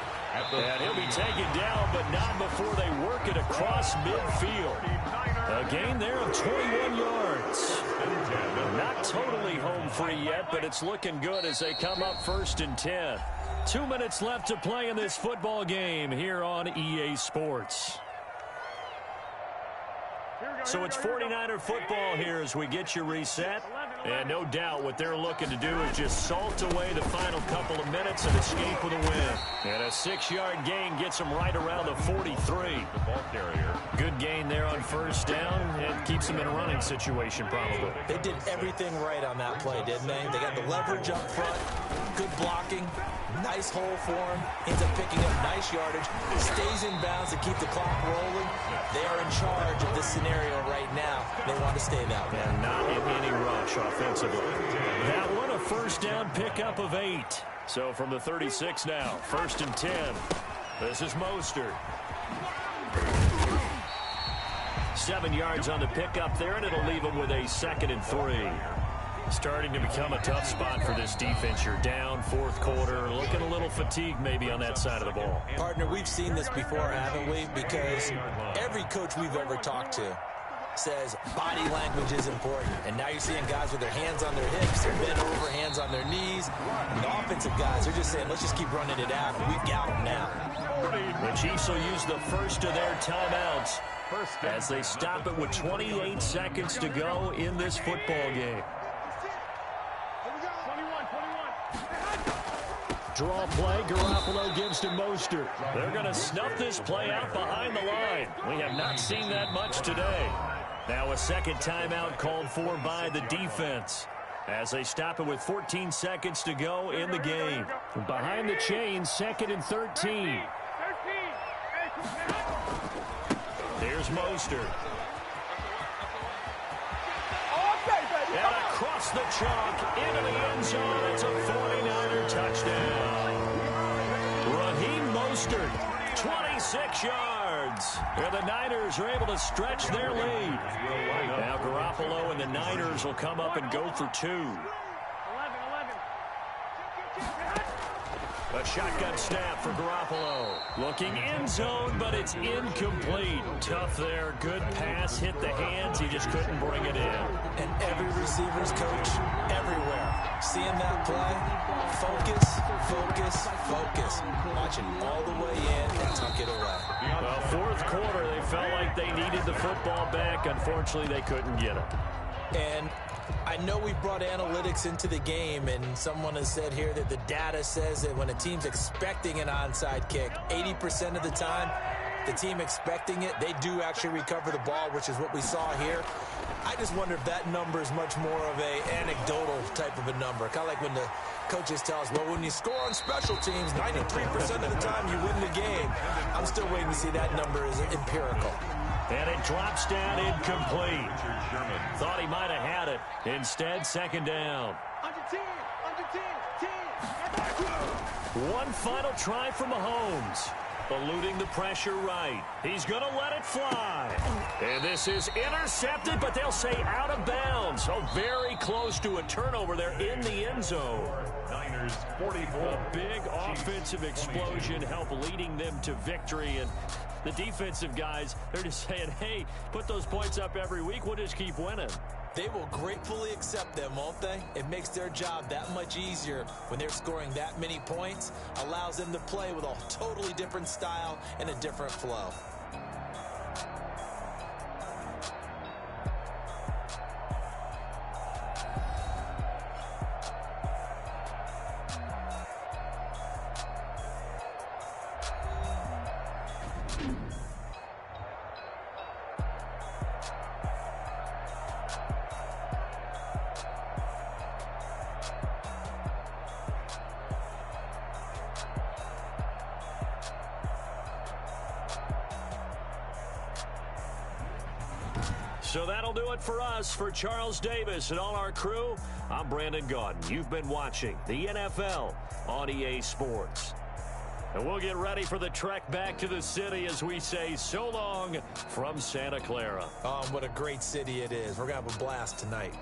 And he'll be taken down, but not before they work it across midfield. A gain there of 21 yards. Not totally home free yet, but it's looking good as they come up 1st and 10. 2 minutes left to play in this football game here on EA Sports. So it's 49er football here as we get you reset. And no doubt what they're looking to do is just salt away the final couple of minutes and escape with a win. And a 6-yard gain gets them right around the 43. The ball carrier. Good gain there on 1st down and keeps them in a running situation probably. They did everything right on that play, didn't they? They got the leverage up front, good blocking, nice hole for him, ends up picking up nice yardage, stays in bounds to keep the clock rolling. They are in charge of this scenario right now. They want to stay that way. And not in any rush offensively. That one a 1st down pickup of 8. So from the 36 now, 1st and 10. This is Mostert. 7 yards on the pickup there, and it'll leave him with a 2nd and 3. Starting to become a tough spot for this defense. You're down 4th quarter, looking a little fatigued maybe on that side of the ball. Partner, we've seen this before, haven't we? Because every coach we've ever talked to says body language is important. And now you're seeing guys with their hands on their hips, they're bent over, hands on their knees. And the offensive guys, they're just saying, let's just keep running it out, and we've got them now. The Chiefs will use the first of their timeouts as they stop it with 28 seconds to go in this football game. Draw play, Garoppolo gives to Mostert. They're going to snuff this play out behind the line. We have not seen that much today. Now a second timeout called for by the defense as they stop it with 14 seconds to go in the game. Behind the chains, 2nd and 13. Here's Mostert. And across the chalk, into the end zone, it's a 49er touchdown. Raheem Mostert, 26 yards. And the Niners are able to stretch their lead. Now Garoppolo and the Niners will come up and go for 2. A shotgun snap for Garoppolo. Looking end zone, but it's incomplete. Tough there. Good pass. Hit the hands. He just couldn't bring it in. And every receiver's coach everywhere. Seeing that play, focus, focus, focus. Watch it all the way in and tuck it away. Well, fourth quarter, they felt like they needed the football back. Unfortunately, they couldn't get it. And I know we brought analytics into the game, and someone has said here that the data says that when a team's expecting an onside kick, 80% of the time, the team expecting it, they do actually recover the ball, which is what we saw here. I just wonder if that number is much more of a anecdotal type of a number. Kind of like when the coaches tell us, well, when you score on special teams, 93% of the time you win the game. I'm still waiting to see that number is empirical. And it drops down incomplete. Thought he might have had it. Instead, second down. One final try from Mahomes. Eluding the pressure right. He's going to let it fly. And this is intercepted, but they'll say out of bounds. So very close to a turnover there in the end zone. Niners 44. A big offensive explosion helped leading them to victory. And the defensive guys, they're just saying, hey, put those points up every week. We'll just keep winning. They will gratefully accept them, won't they? It makes their job that much easier when they're scoring that many points. Allows them to play with a totally different style and a different flow. So that'll do it for us. For Charles Davis and all our crew, I'm Brandon Gaudin. You've been watching the NFL on EA Sports. And we'll get ready for the trek back to the city as we say so long from Santa Clara. Oh, what a great city it is. We're going to have a blast tonight.